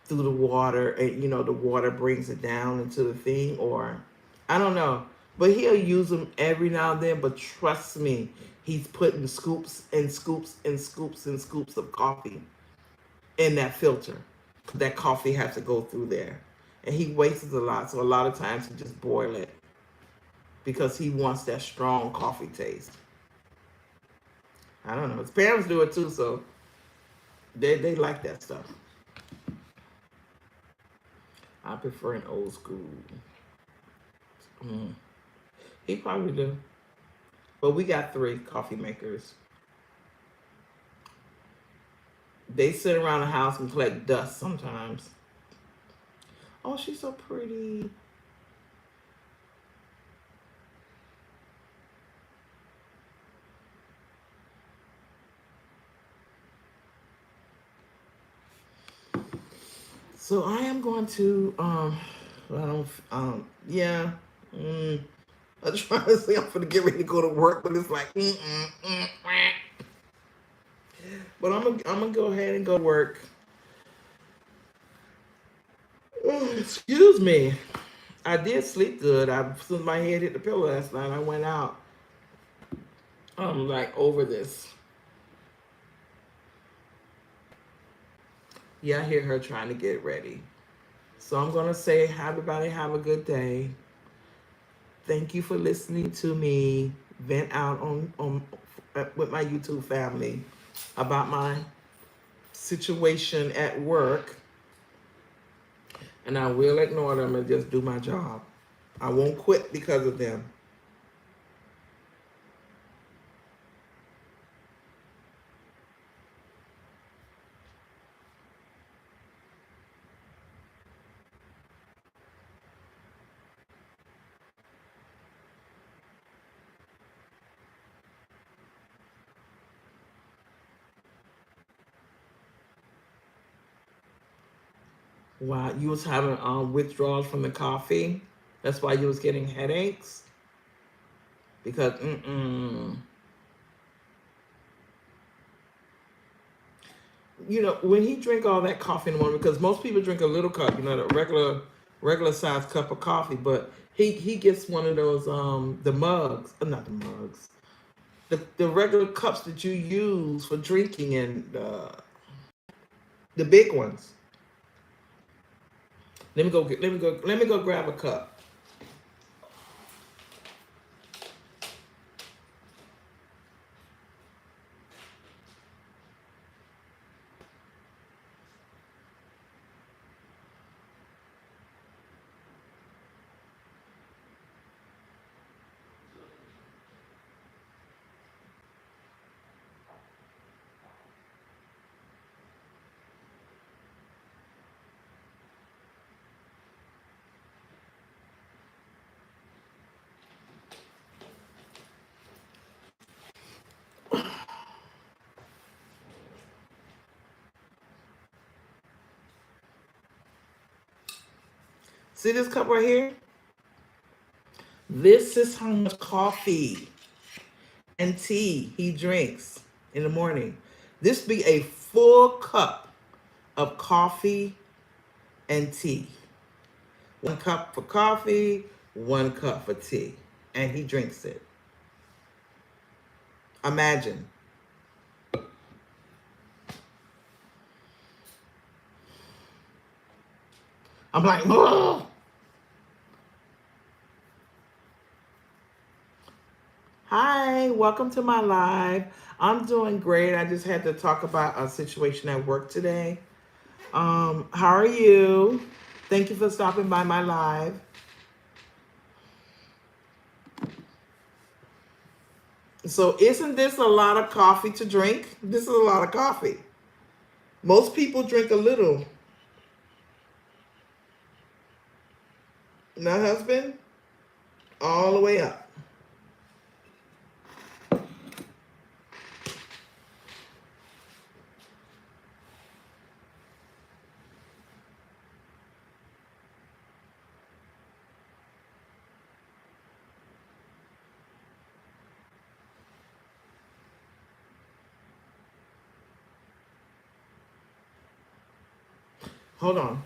through the water, and the water brings it down into the thing, or I don't know. But he'll use them every now and then. But trust me, he's putting scoops and scoops and scoops and scoops of coffee in that filter. That coffee has to go through there, and he wastes a lot. So a lot of times he just boil it because he wants that strong coffee taste. I don't know. His parents do it too, so they like that stuff. I prefer an old school. Mm. He probably do. But we got three coffee makers. They sit around the house and collect dust sometimes. Oh, she's so pretty. So I am going to I don't yeah. Mm, I'm trying to say I'm gonna get ready to go to work, but it's like but I'm gonna go ahead and go to work. Excuse me. I did sleep good. As soon as my head hit the pillow last night, I went out. I'm like over this. Yeah, I hear her trying to get ready. So I'm gonna say, everybody have a good day. Thank you for listening to me vent out on with my YouTube family about my situation at work, and I will ignore them and just do my job. I won't quit because of them. Wow, you was having withdrawals from the coffee. That's why you was getting headaches because when he drink all that coffee in the morning, because most people drink a little cup, the regular size cup of coffee, but he gets one of those the mugs, not the mugs, the regular cups that you use for drinking, and the big ones. Let me go grab a cup. See this cup right here? This is how much coffee and tea he drinks in the morning. This be a full cup of coffee and tea. 1 cup for coffee, 1 cup for tea. And he drinks it. Imagine. I'm like, oh. Hi, welcome to my live. I'm doing great. I just had to talk about a situation at work today. How are you? Thank you for stopping by my live. So isn't this a lot of coffee to drink? This is a lot of coffee. Most people drink a little. My husband, all the way up. Hold on.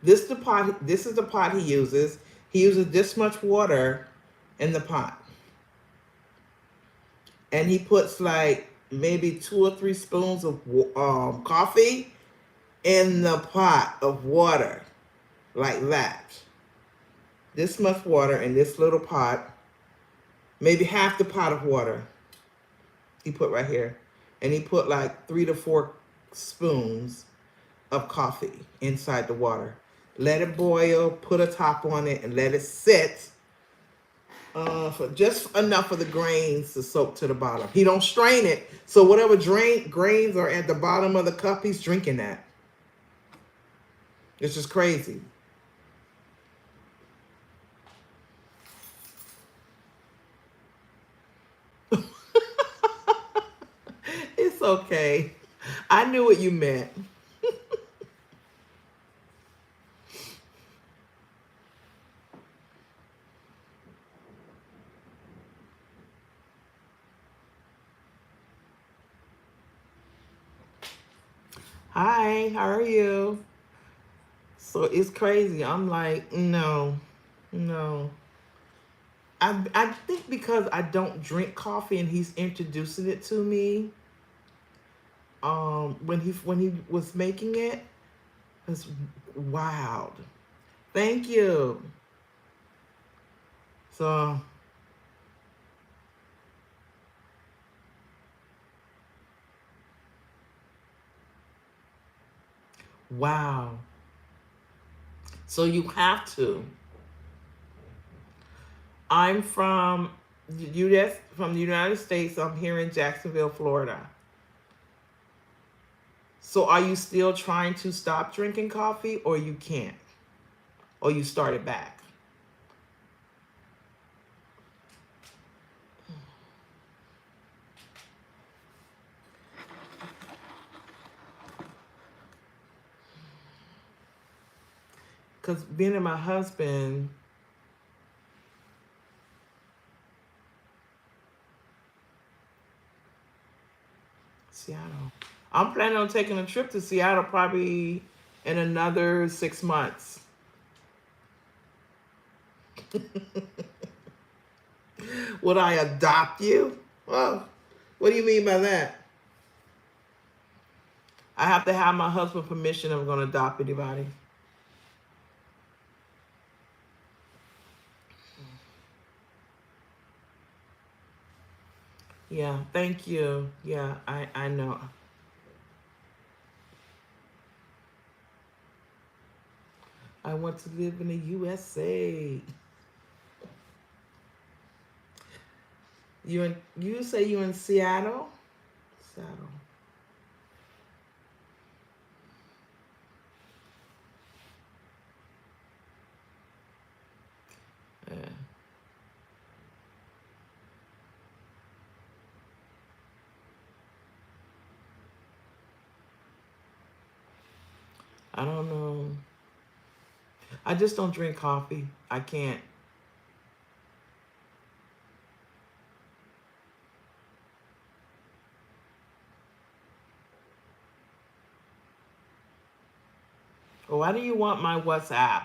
This the pot. This is the pot he uses. He uses this much water in the pot, and he puts like maybe 2 or 3 spoons of coffee in the pot of water, like that. This much water in this little pot, maybe half the pot of water he put right here, and he put like 3 to 4 spoons of coffee inside the water. Let it boil, put a top on it, and let it sit for just enough of the grains to soak to the bottom. He don't strain it, so whatever grains are at the bottom of the cup, he's drinking that. It's just crazy. It's okay. I knew what you meant. Hi, how are you? So it's crazy. I'm like, no, no. I think because I don't drink coffee and he's introducing it to me, when he was making it, it's wild. Thank you. So wow. So you have to. I'm from the U.S. from the United States. I'm here in Jacksonville, Florida. So are you still trying to stop drinking coffee, or you can't, or you started back? Because being my husband, Seattle. I'm planning on taking a trip to Seattle probably in another 6 months. Would I adopt you? Oh, what do you mean by that? I have to have my husband's permission if I'm going to adopt anybody. Yeah, thank you. Yeah, I know. I want to live in the USA. You say you in Seattle? Saddle. Yeah. I don't know. I just don't drink coffee. I can't. Why do you want my WhatsApp?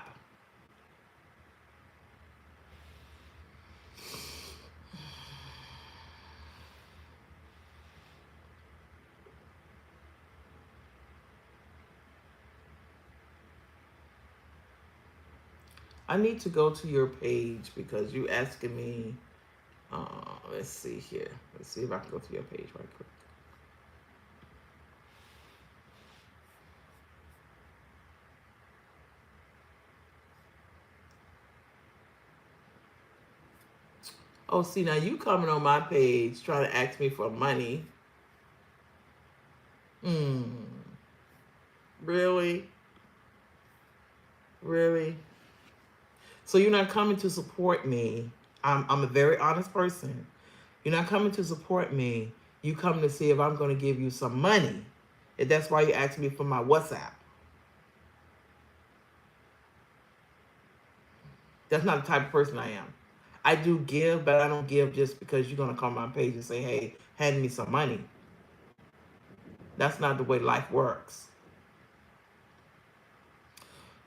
I need to go to your page because you asking me. Let's see here. Let's see if I can go to your page right quick. Oh, see, now you coming on my page trying to ask me for money. Really? Really? So you're not coming to support me. I'm a very honest person. You're not coming to support me. You come to see if I'm going to give you some money. If that's why you asked me for my WhatsApp. That's not the type of person I am. I do give, but I don't give just because you're going to come on my page and say, hey, hand me some money. That's not the way life works.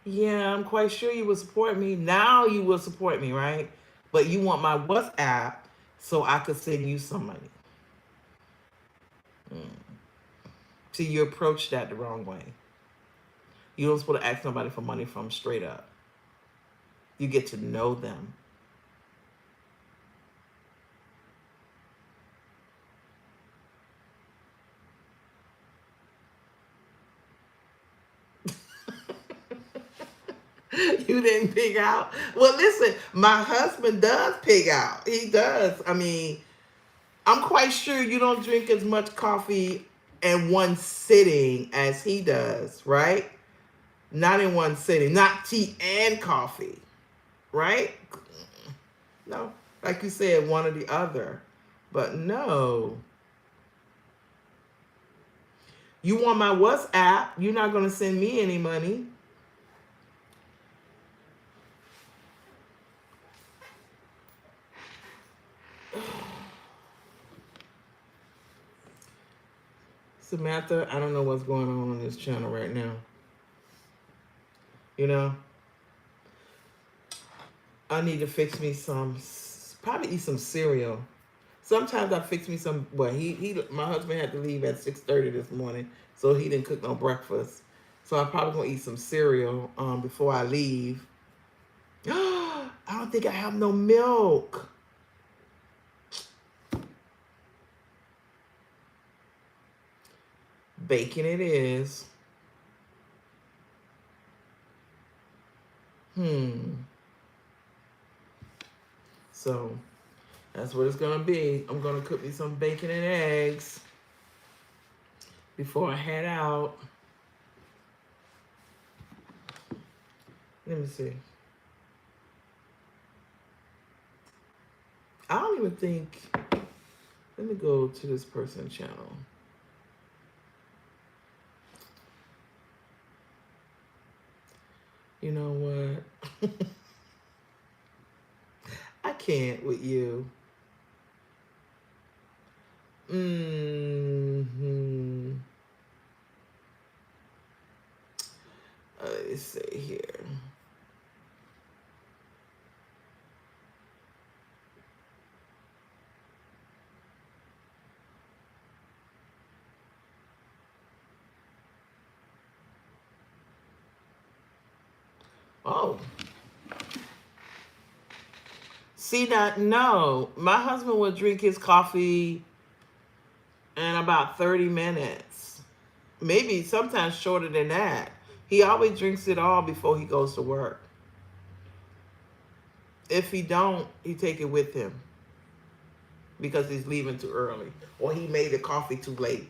Yeah, I'm quite sure you will support me. Now you will support me, right? But you want my WhatsApp so I could send you some money. See, you approach that the wrong way. You don't supposed to ask somebody for money from straight up. You get to know them. You didn't pig out. Well, listen, my husband does pig out. He does. I mean, I'm quite sure you don't drink as much coffee in one sitting as he does, right? Not in one sitting. Not tea and coffee, right? No. Like you said, one or the other. But no. You want my WhatsApp. You're not going to send me any money. Samantha, I don't know what's going on this channel right now. You know, I need to fix me some, probably eat some cereal. Sometimes I fix me some. Well, my husband had to leave at 6:30 this morning, so he didn't cook no breakfast. So I'm probably gonna eat some cereal before I leave. I don't think I have no milk. Bacon it is. So that's what it's gonna be. I'm gonna cook me some bacon and eggs before I head out. Let me see. I don't even think. Let me go to this person's channel. You know what? I can't with you. Let's see here. Oh. See that? No. My husband would drink his coffee in about 30 minutes. Maybe sometimes shorter than that. He always drinks it all before he goes to work. If he don't, he take it with him. because he's leaving too early, or he made the coffee too late,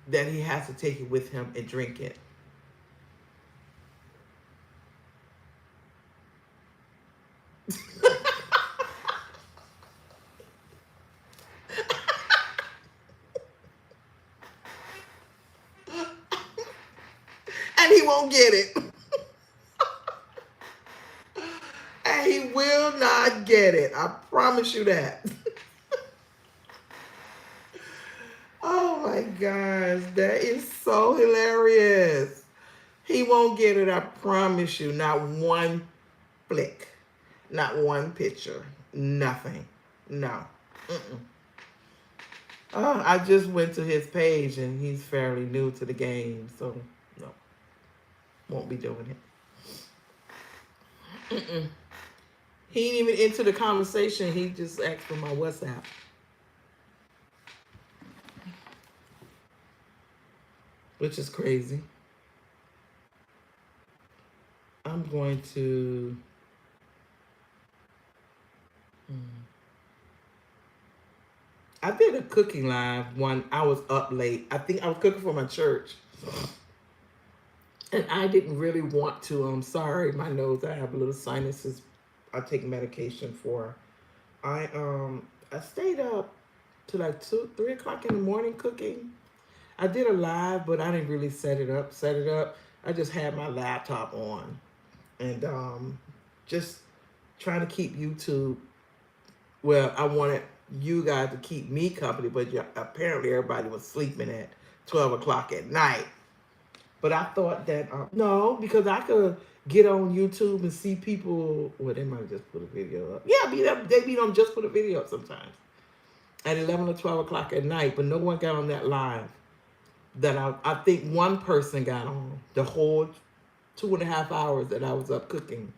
that he has to take it with him and drink it. And he won't get it. And he will not get it. I promise you that. Oh my gosh, that is so hilarious. He won't get it, I promise you. Not one flick, not one picture, nothing. No. Mm-mm. I just went to his page and he's fairly new to the game, so no, won't be doing it. Mm-mm. He ain't even into the conversation. He just asked for my WhatsApp, which is crazy. I'm going to. I did a cooking live one. I was up late. I think I was cooking for my church, and I didn't really want to. I'm sorry, my nose. I have a little sinuses. I take medication for. I stayed up to like 2, 3 o'clock in the morning cooking. I did a live, but I didn't really set it up. Set it up. I just had my laptop on, and just trying to keep YouTube. Well, I wanted you guys to keep me company, but apparently everybody was sleeping at 12 o'clock at night. But I thought that no, because I could get on YouTube and see people. Well, they might have just put a video up. Yeah, they be on just put a video up sometimes at 11 or 12 o'clock at night. But no one got on that live. That I think one person got on the whole 2.5 hours that I was up cooking.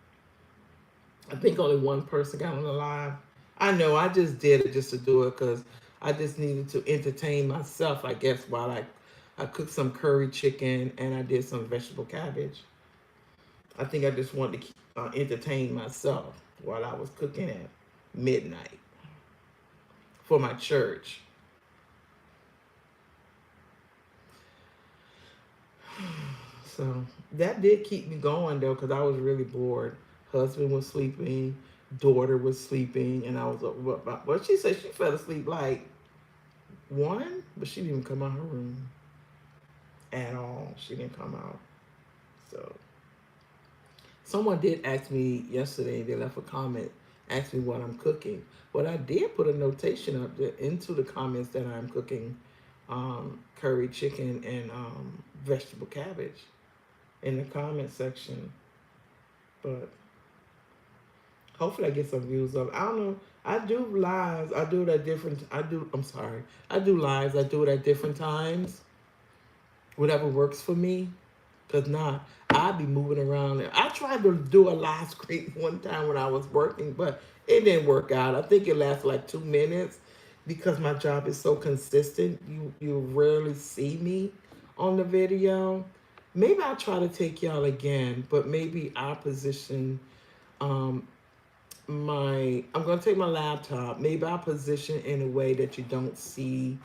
I think only one person got on the live. I know I just did it just to do it because I just needed to entertain myself, I guess, while I cooked some curry chicken and I did some vegetable cabbage. I think I just wanted to entertain myself while I was cooking at midnight for my church. So that did keep me going though, because I was really bored. Husband was sleeping, daughter was sleeping, and I was up. Well, she said she fell asleep like 1, but she didn't even come out her room at all. She didn't come out. So someone did ask me yesterday. They left a comment, asked me what I'm cooking. But I did put a notation up there into the comments that I'm cooking curry chicken and vegetable cabbage in the comment section. But hopefully I get some views up. I don't know. I do lives. I do it at different. I'm sorry. I do lives. I do it at different times. Whatever works for me. Cause nah, I be moving around. I tried to do a live stream one time when I was working, but it didn't work out. I think it lasted like 2 minutes because my job is so consistent. You rarely see me on the video. Maybe I'll try to take y'all again, but maybe I'll position um I'm gonna take my laptop. Maybe I'll position in a way that you don't see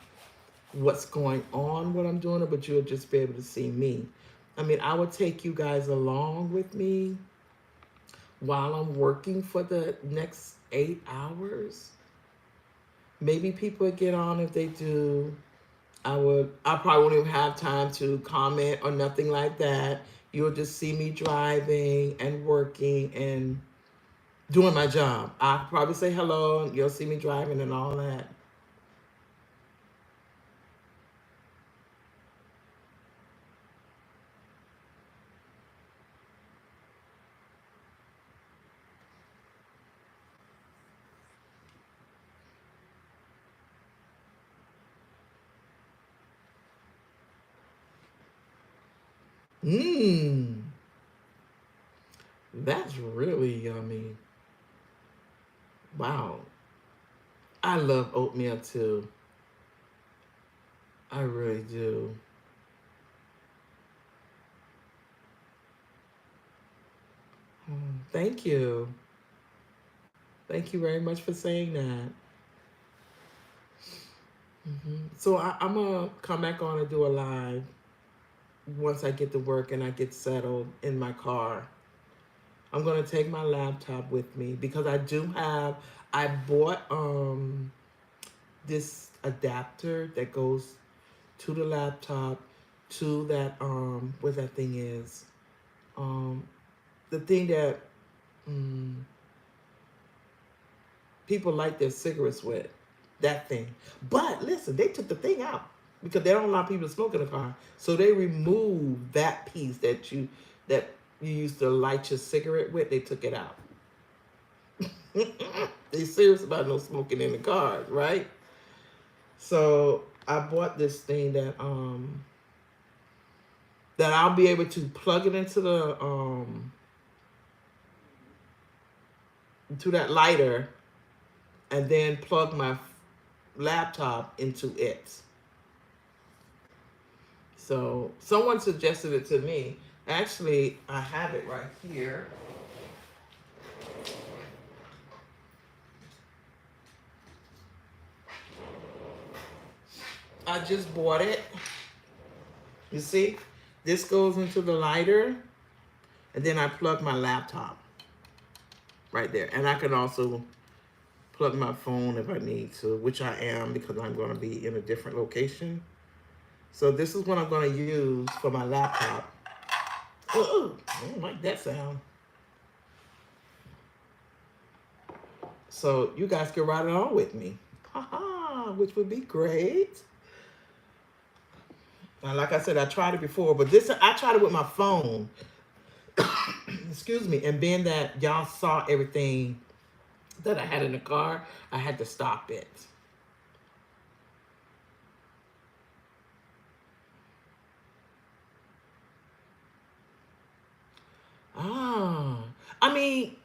what's going on, what I'm doing, but you'll just be able to see me. I mean, I would take you guys along with me while I'm working for the next 8 hours. Maybe people would get on. If they do, I probably won't even have time to comment or nothing like that. You'll just see me driving and working and doing my job. I'll probably say hello, and you'll see me driving and all that. Mmm, that's really yummy. Wow. I love oatmeal too. I really do. Thank you. Thank you very much for saying that. So I'm gonna come back on and do a live once I get to work and I get settled in my car. I'm gonna take my laptop with me because I do have. I bought this adapter that goes to the laptop to that what that thing is, um the thing that um, people light their cigarettes with, that thing. But listen, they took the thing out because they don't allow people to smoke in the car. So they removed that piece that you used to light your cigarette with. They took it out. They serious about no smoking in the cars, right? So I bought this thing that I'll be able to plug it into the to that lighter and then plug my laptop into it. So someone suggested it to me. Actually, I have it right here. I just bought it. You see, this goes into the lighter, and then I plug my laptop right there. And I can also plug my phone if I need to, which I am because I'm going to be in a different location. So this is what I'm going to use for my laptop. Ooh, I don't like that sound. So you guys can ride along with me. Haha, which would be great. Like I said, I tried it before, but this I tried it with my phone. Excuse me. And being that y'all saw everything that I had in the car, I had to stop it. Ah, I mean,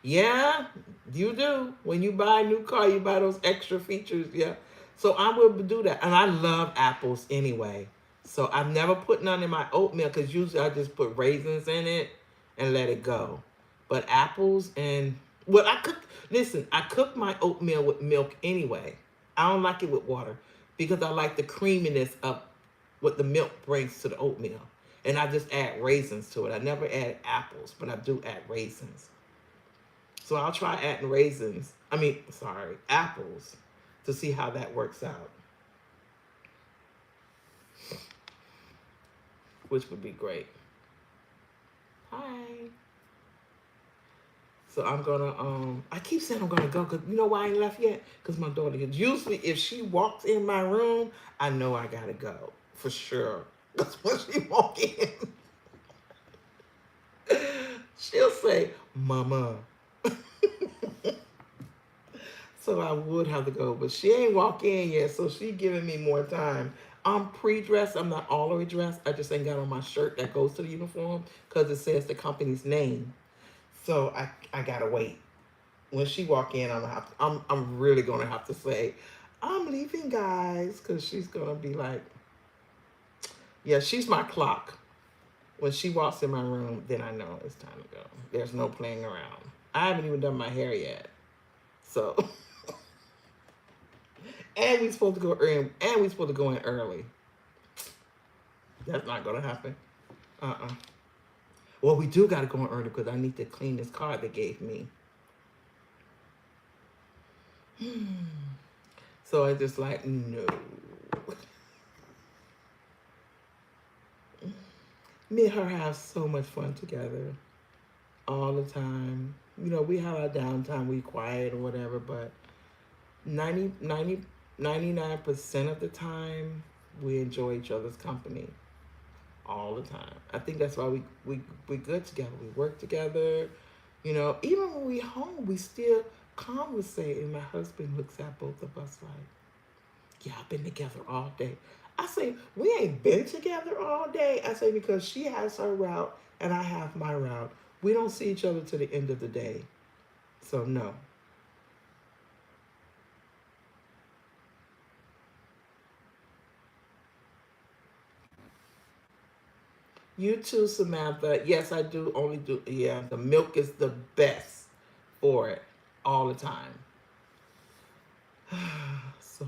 yeah, you do. When you buy a new car, you buy those extra features. Yeah. So I will do that. And I love apples anyway. So I've never put none in my oatmeal because usually I just put raisins in it and let it go. But apples and, well, listen, I cook my oatmeal with milk anyway. I don't like it with water because I like the creaminess of what the milk brings to the oatmeal. And I just add raisins to it. I never add apples, but I do add raisins. So I'll try adding raisins. I mean, sorry, apples to see how that works out, which would be great. Hi. So I'm gonna I keep saying I'm gonna go because you know why I ain't left yet? Because my daughter usually if she walks in my room, I know I gotta go. For sure. Because when she walk in, she'll say, Mama. So I would have to go, but she ain't walk in yet, so she giving me more time. I'm pre-dressed. I'm not all the way dressed. I just ain't got on my shirt that goes to the uniform because it says the company's name. So I gotta wait. When she walk in, I'm really gonna have to say, I'm leaving, guys, because she's gonna be like, yeah, she's my clock. When she walks in my room, then I know it's time to go. There's no playing around. I haven't even done my hair yet, so. And we supposed to go early, and we supposed to go in early. That's not gonna happen. Well, we do gotta go in early because I need to clean this card they gave me. So I just like no. Me and her have so much fun together all the time. You know, we have our downtime, we quiet or whatever, but 99% of the time, we enjoy each other's company all the time. I think that's why we good together. We work together. You know, even when we home, we still conversate. And my husband looks at both of us like, yeah, I've been together all day. I say, we ain't been together all day. I say, because she has her route and I have my route. We don't see each other to the end of the day. So, no. You too, Samantha. Yes, I do only do, yeah, the milk is the best for it all the time. So,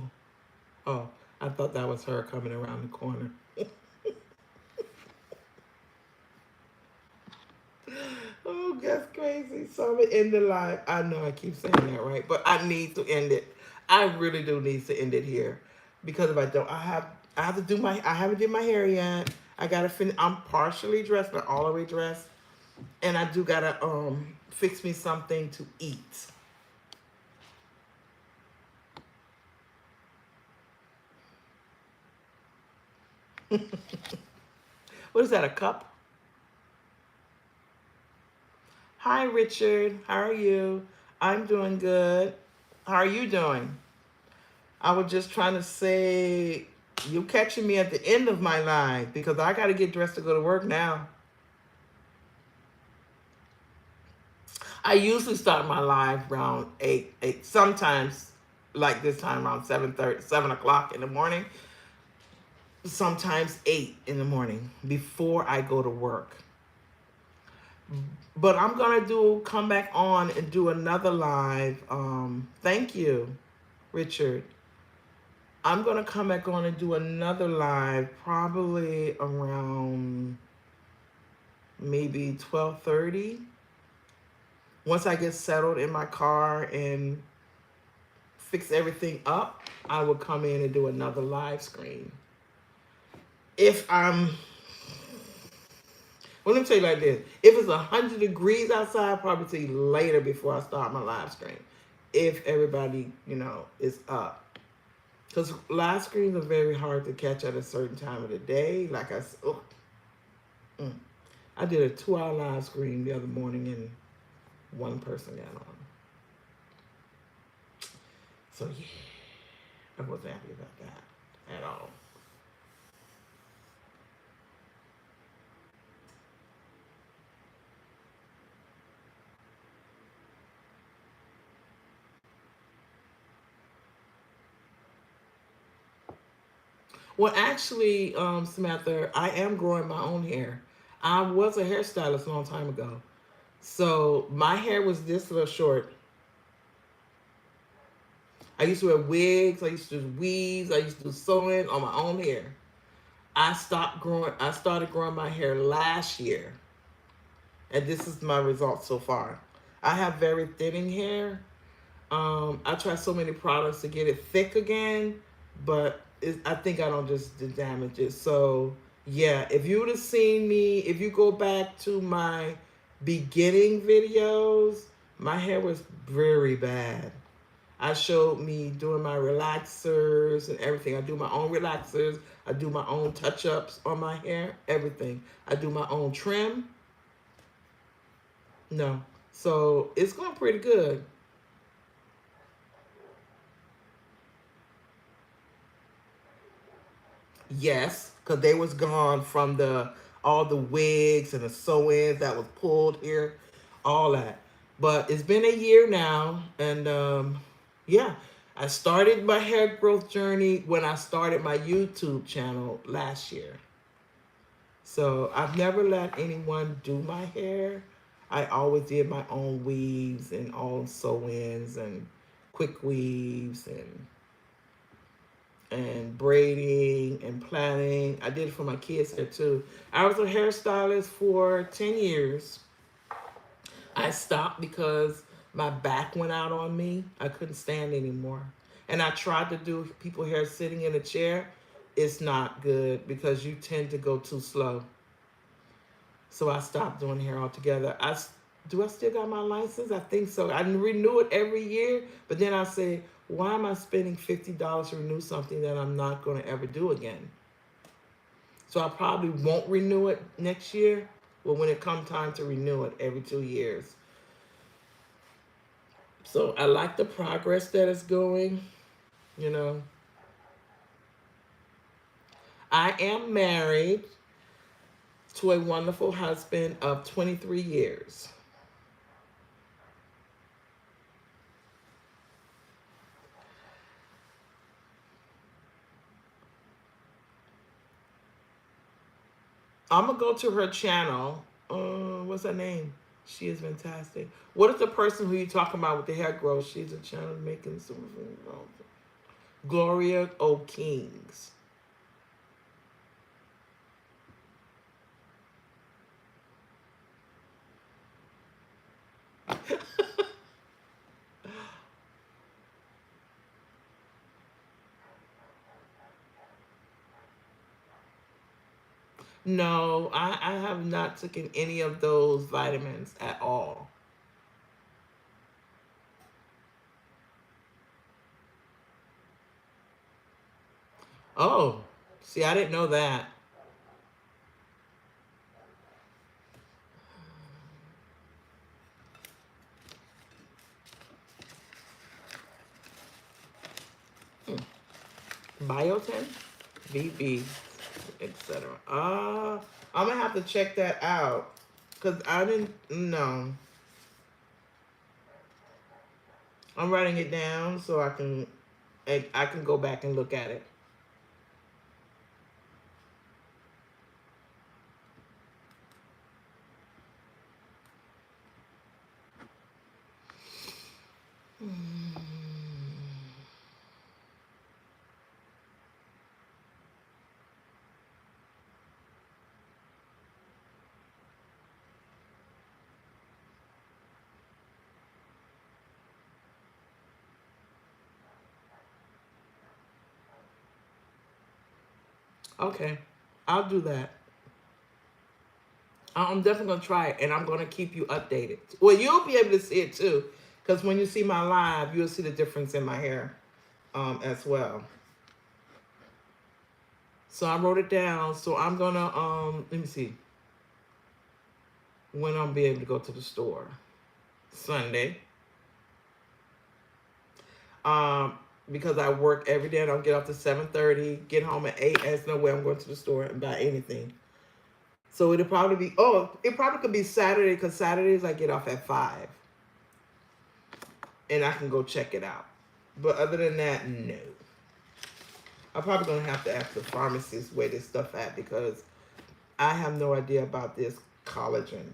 oh, I thought that was her coming around the corner. Oh, that's crazy. So I'm gonna end the live. I know I keep saying that, right? But I need to end it. I really do need to end it here because if I don't, I have to do my. I haven't did my hair yet. I gotta finish. I'm partially dressed, not all the way dressed, and I do gotta fix me something to eat. What is that? A cup? Hi, Richard. How are you? I'm doing good. How are you doing? I was just trying to say you catching me at the end of my live because I got to get dressed to go to work now. I usually start my live around 8, sometimes like this time around 7:30, 7 o'clock in the morning, sometimes 8 in the morning before I go to work. But I'm gonna come back on and do another live. Thank you, Richard. I'm gonna come back on and do another live probably around maybe 12:30. Once I get settled in my car and fix everything up, I will come in and do another live stream. If I'm, well, let me tell you like this: if it's 100 degrees outside, I'll probably tell you later before I start my live stream. If everybody, is up. Because live streams are very hard to catch at a certain time of the day. Like mm. I did a 2-hour live stream the other morning and one person got on. So yeah, I wasn't happy about that at all. Well, actually, Samantha, I am growing my own hair. I was a hairstylist a long time ago. So my hair was this little short. I used to wear wigs. I used to do weaves. I used to do sewing on my own hair. I started growing my hair last year. And this is my result so far. I have very thinning hair. I try so many products to get it thick again, but I think I don't just damage it. So yeah, if you would have seen me, if you go back to my beginning videos, my hair was very bad. I showed me doing my relaxers and everything. I do my own relaxers. I do my own touch-ups on my hair, everything. I do my own trim. No. So it's going pretty good. Yes, because they was gone from the all the wigs and the sew-ins that was pulled here, all that. But it's been a year now, and yeah, I started my hair growth journey when I started my YouTube channel last year. So I've never let anyone do my hair. I always did my own weaves and own sew-ins and quick weaves and braiding and plaiting. I did it for my kids hair too. I was a hairstylist for 10 years. I stopped because my back went out on me. I couldn't stand anymore. And I tried to do people hair sitting in a chair. It's not good because you tend to go too slow. So I stopped doing hair altogether. Do I still got my license? I think so. I renew it every year, but then I say, why am I spending $50 to renew something that I'm not going to ever do again? So I probably won't renew it next year. Well, when it comes time to renew it every 2 years. So I like the progress that is going. You know, I am married to a wonderful husband of 23 years. I'm gonna go to her channel. What's her name? She is fantastic. What is the person who you talking about with the hair growth? She's a channel making some Gloria O. Kings. No, I have not taken any of those vitamins at all. Oh, see, I didn't know that. Hmm. Biotin, VB, etc. I'm gonna have to check that out because I didn't know. I'm writing it down so I can go back and look at it. Okay, I'll do that. I'm definitely gonna try it, and I'm gonna keep you updated. Well, you'll be able to see it too, because when you see my live, you'll see the difference in my hair, as well. So I wrote it down. So I'm gonna let me see when I'll be able to go to the store. Sunday. Um, because I work every day and I'll get off to 7:30, get home at 8. There's no way I'm going to the store and buy anything. So it'll probably be it probably could be Saturday because Saturdays I get off at 5 and I can go check it out. But other than that, no. I'm probably gonna have to ask the pharmacist where this stuff at because I have no idea about this collagen.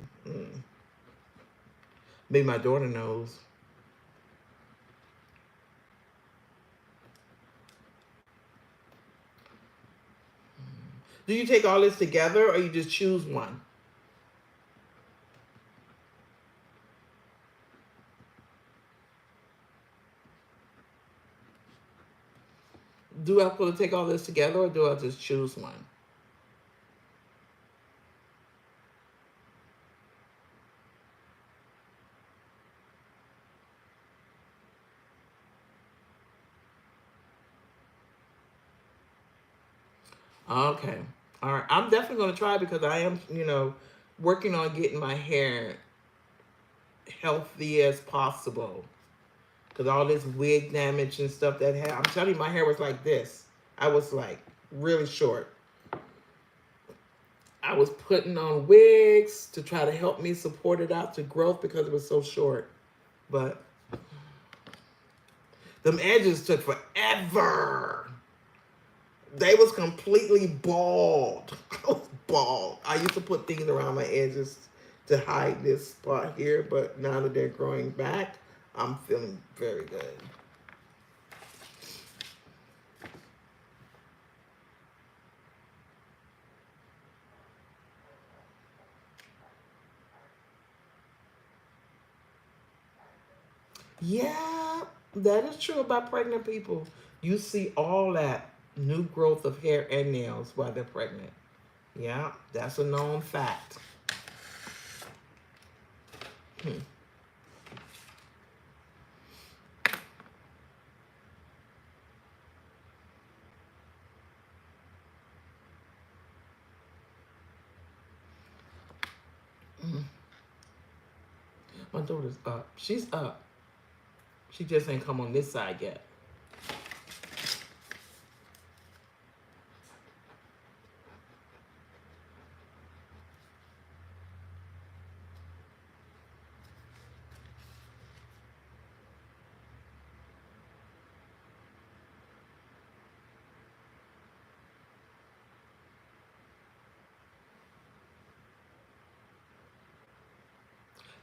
Maybe my daughter knows. Do you take all this together or you just choose one? Do I have to take all this together or do I just choose one? Okay. All right. I'm definitely going to try because I am, working on getting my hair healthy as possible. Because all this wig damage and stuff that had, I'm telling you, my hair was like this. I was like really short. I was putting on wigs to try to help me support it out to growth because it was so short. But them edges took forever. They was completely bald. I was bald. I used to put things around my edges to hide this spot here, but now that they're growing back, I'm feeling very good. Yeah, that is true about pregnant people. You see all that new growth of hair and nails while they're pregnant. Yeah, that's a known fact. Hmm. Mm. My daughter's up. She's up. She just ain't come on this side yet.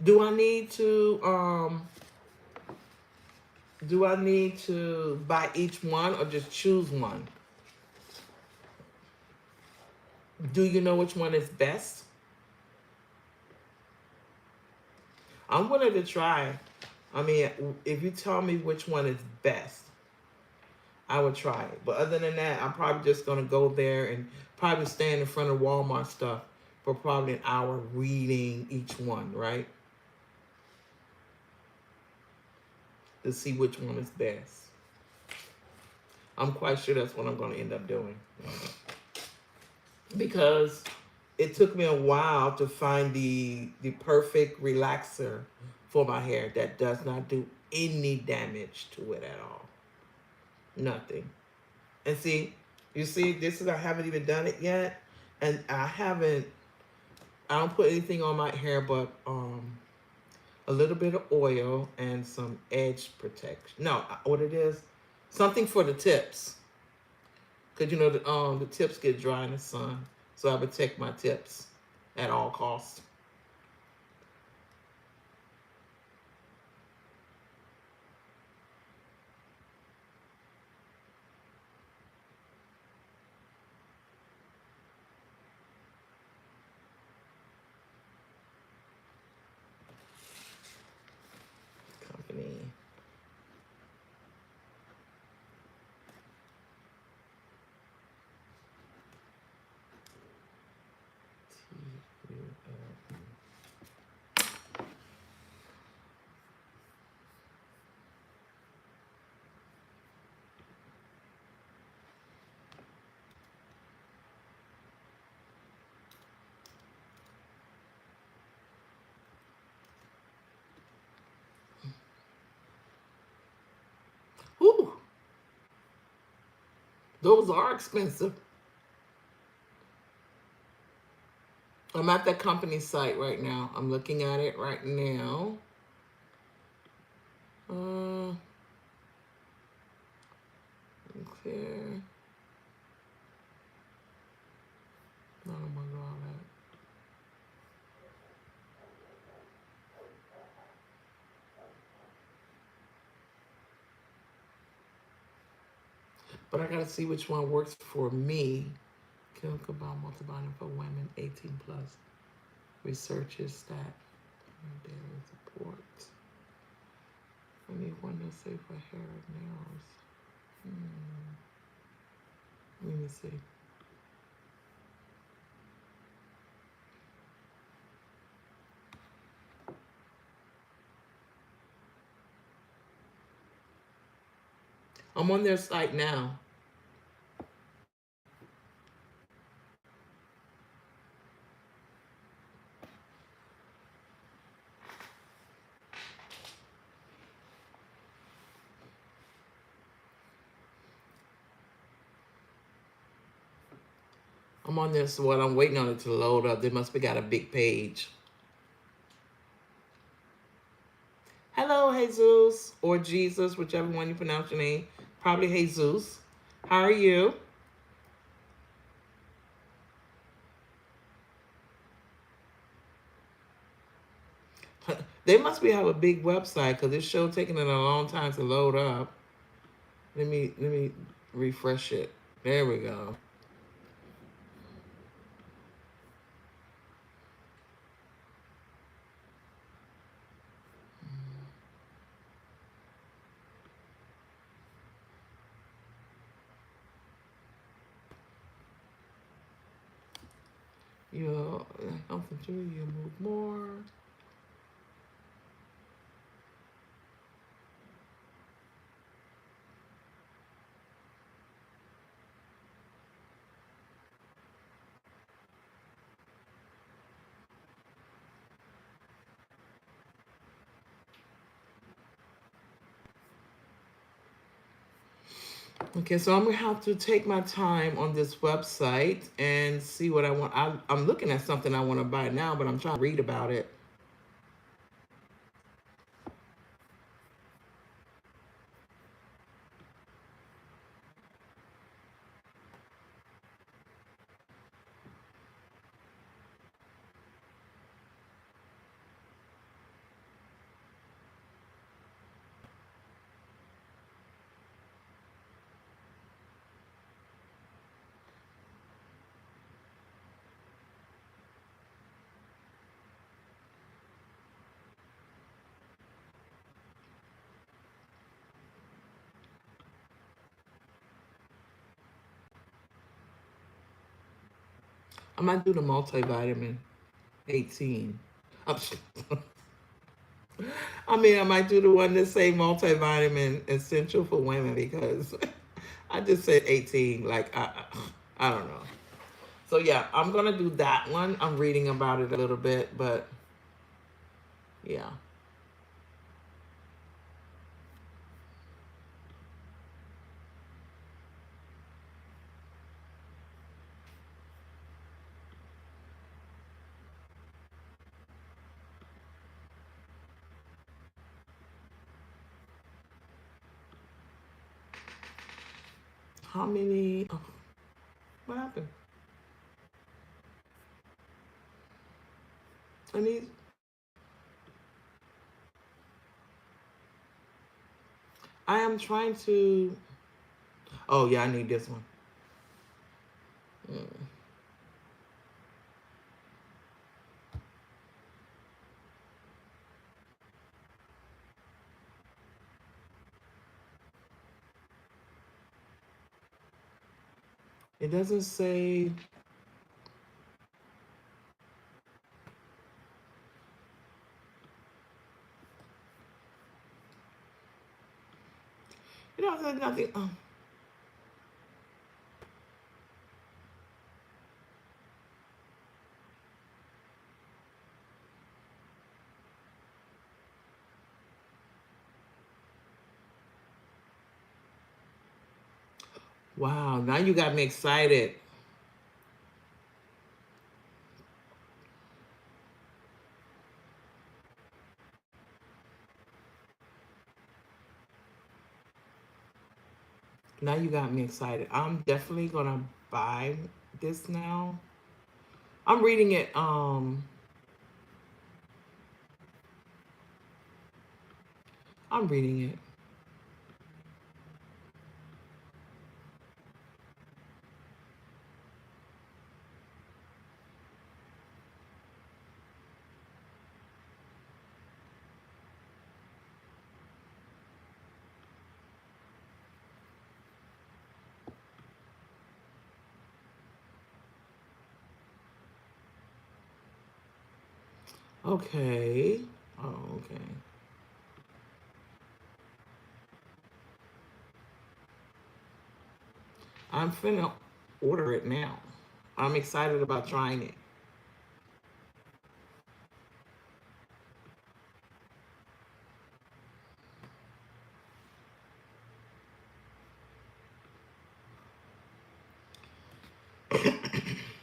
Do I need to buy each one or just choose one? Do you know which one is best? I'm willing to try. I mean, if you tell me which one is best, I would try it. But other than that, I'm probably just gonna go there and probably stand in front of Walmart stuff for probably an hour reading each one, right? To see which one is best. I'm quite sure that's what I'm gonna end up doing. Because it took me a while to find the perfect relaxer for my hair that does not do any damage to it at all. Nothing. And see, you see, this is I haven't even done it yet, and I don't put anything on my hair but a little bit of oil and some edge protection. No, what it is, something for the tips, because you know the tips get dry in the sun, so I protect my tips at all costs. Company. Ooh, those are expensive. I'm at that company site right now. I'm looking at it right now. Uh, okay. No, I'm gonna go all that. But I gotta see which one works for me. Chemical bond multivitamin for women 18 plus. Researchers that daily support. I need one that's safe for hair and nails. Let me see. I'm on their site now. I'm on this one. I'm waiting on it to load up. They must be got a big page. Hello, Jesus, or Jesus, whichever one you pronounce your name. Probably Jesus. How are you? They must be have a big website because this show taking it a long time to load up. Let me refresh it. There we go. You something to you move more. Okay, so I'm gonna have to take my time on this website and see what I want. I'm looking at something I want to buy now, but I'm trying to read about it. I might do the multivitamin 18. I'm I mean, I might do the one that say multivitamin essential for women because I just said 18. Like, I don't know. So, yeah, I'm going to do that one. I'm reading about it a little bit, but yeah. How many? Oh, what happened? I need. I am trying to. Oh, yeah, I need this one. Mm. It doesn't say. It doesn't say nothing. Oh. Wow, now you got me excited. Now you got me excited. I'm definitely gonna buy this now. I'm reading it. I'm reading it. Okay. Oh, okay. I'm finna order it now. I'm excited about trying it.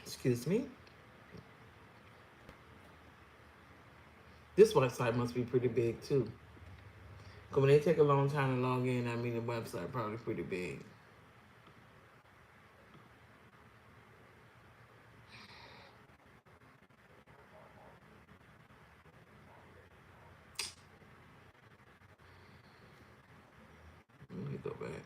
Excuse me. This website must be pretty big too. Cause when they take a long time to log in, I mean the website probably pretty big. Let me go back.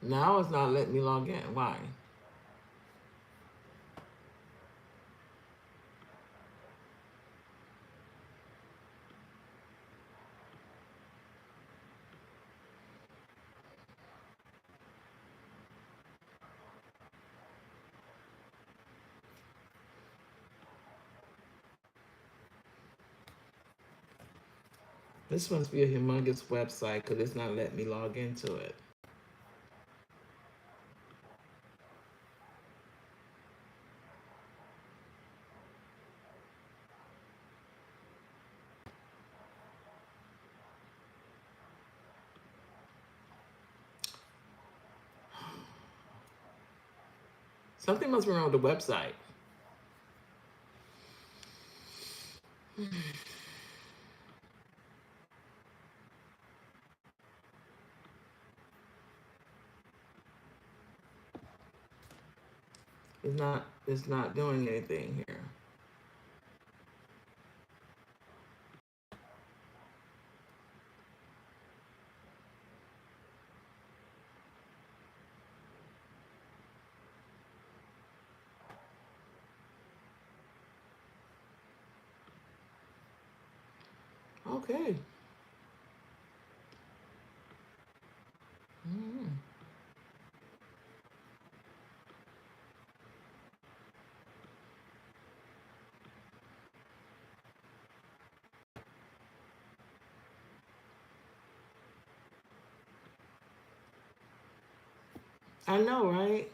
Now it's not letting me log in. Why? This must be a humongous website because it's not letting me log into it. Something must be wrong with the website. It's not doing anything here. Okay. I know, right?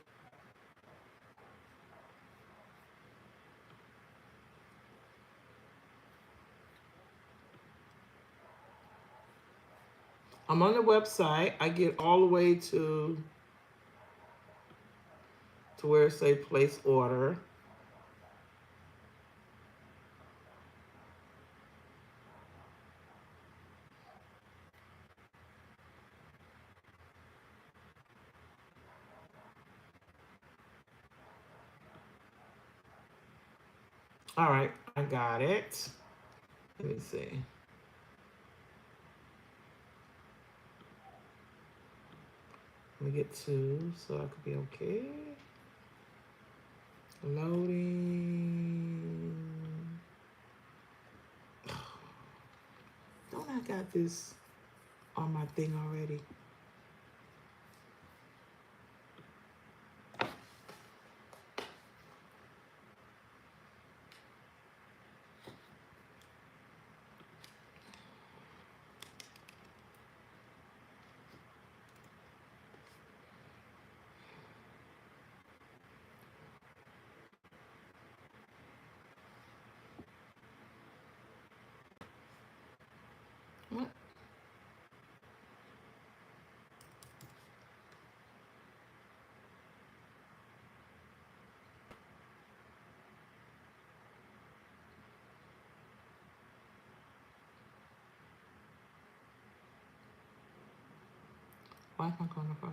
I'm on the website. I get all the way to where it say place order. All right, I got it. Let me see. Let me get two so I could be okay. Loading. Don't I got this on my thing already? What? Why am I going to follow?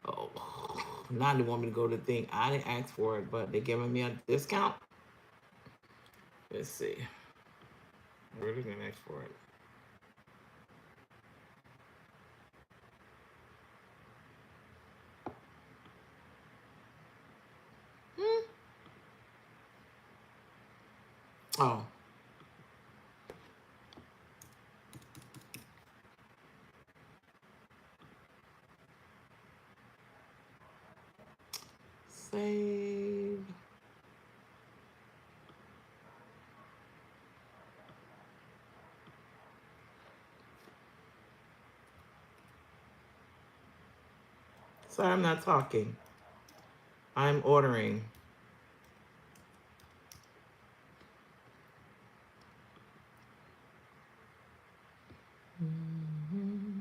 Oh, now they want me to go to the thing. I didn't ask for it, but they're giving me a discount. Let's see. Where are they going to ask for it? Hmm. Oh. Save. Sorry, I'm not talking. I'm ordering. Mm-hmm.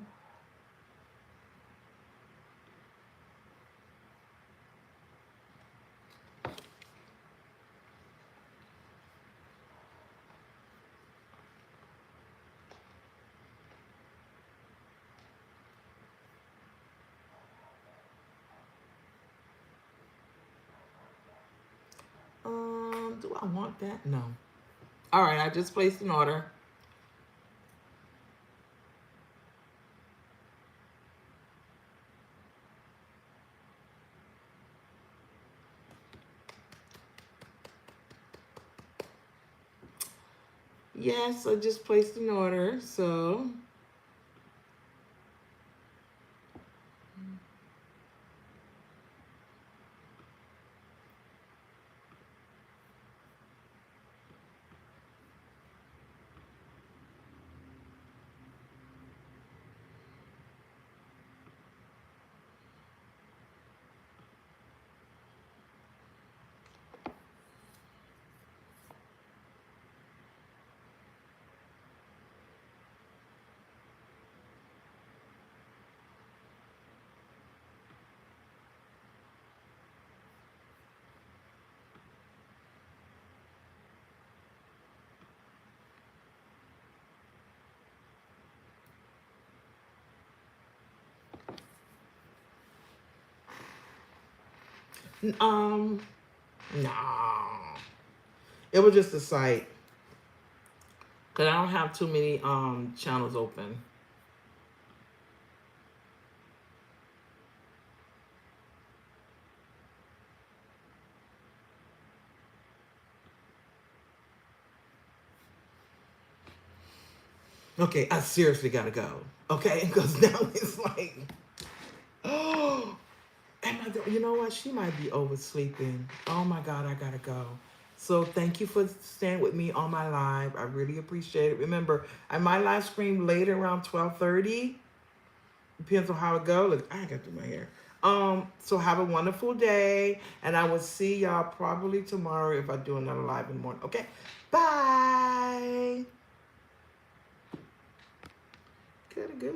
Do I want that? No. All right, I just placed an order. Yes, I just placed an order. So, um, no. It was just a site. Cause I don't have too many channels open. Okay, I seriously gotta go. Okay, because now it's like, oh, you know what? She might be oversleeping. Oh my God, I gotta go. So thank you for staying with me on my live. I really appreciate it. Remember, I might live stream later around 12:30. Depends on how it goes. Look, I got to do my hair. So have a wonderful day, and I will see y'all probably tomorrow if I do another live in the morning. Okay, bye. Gotta go.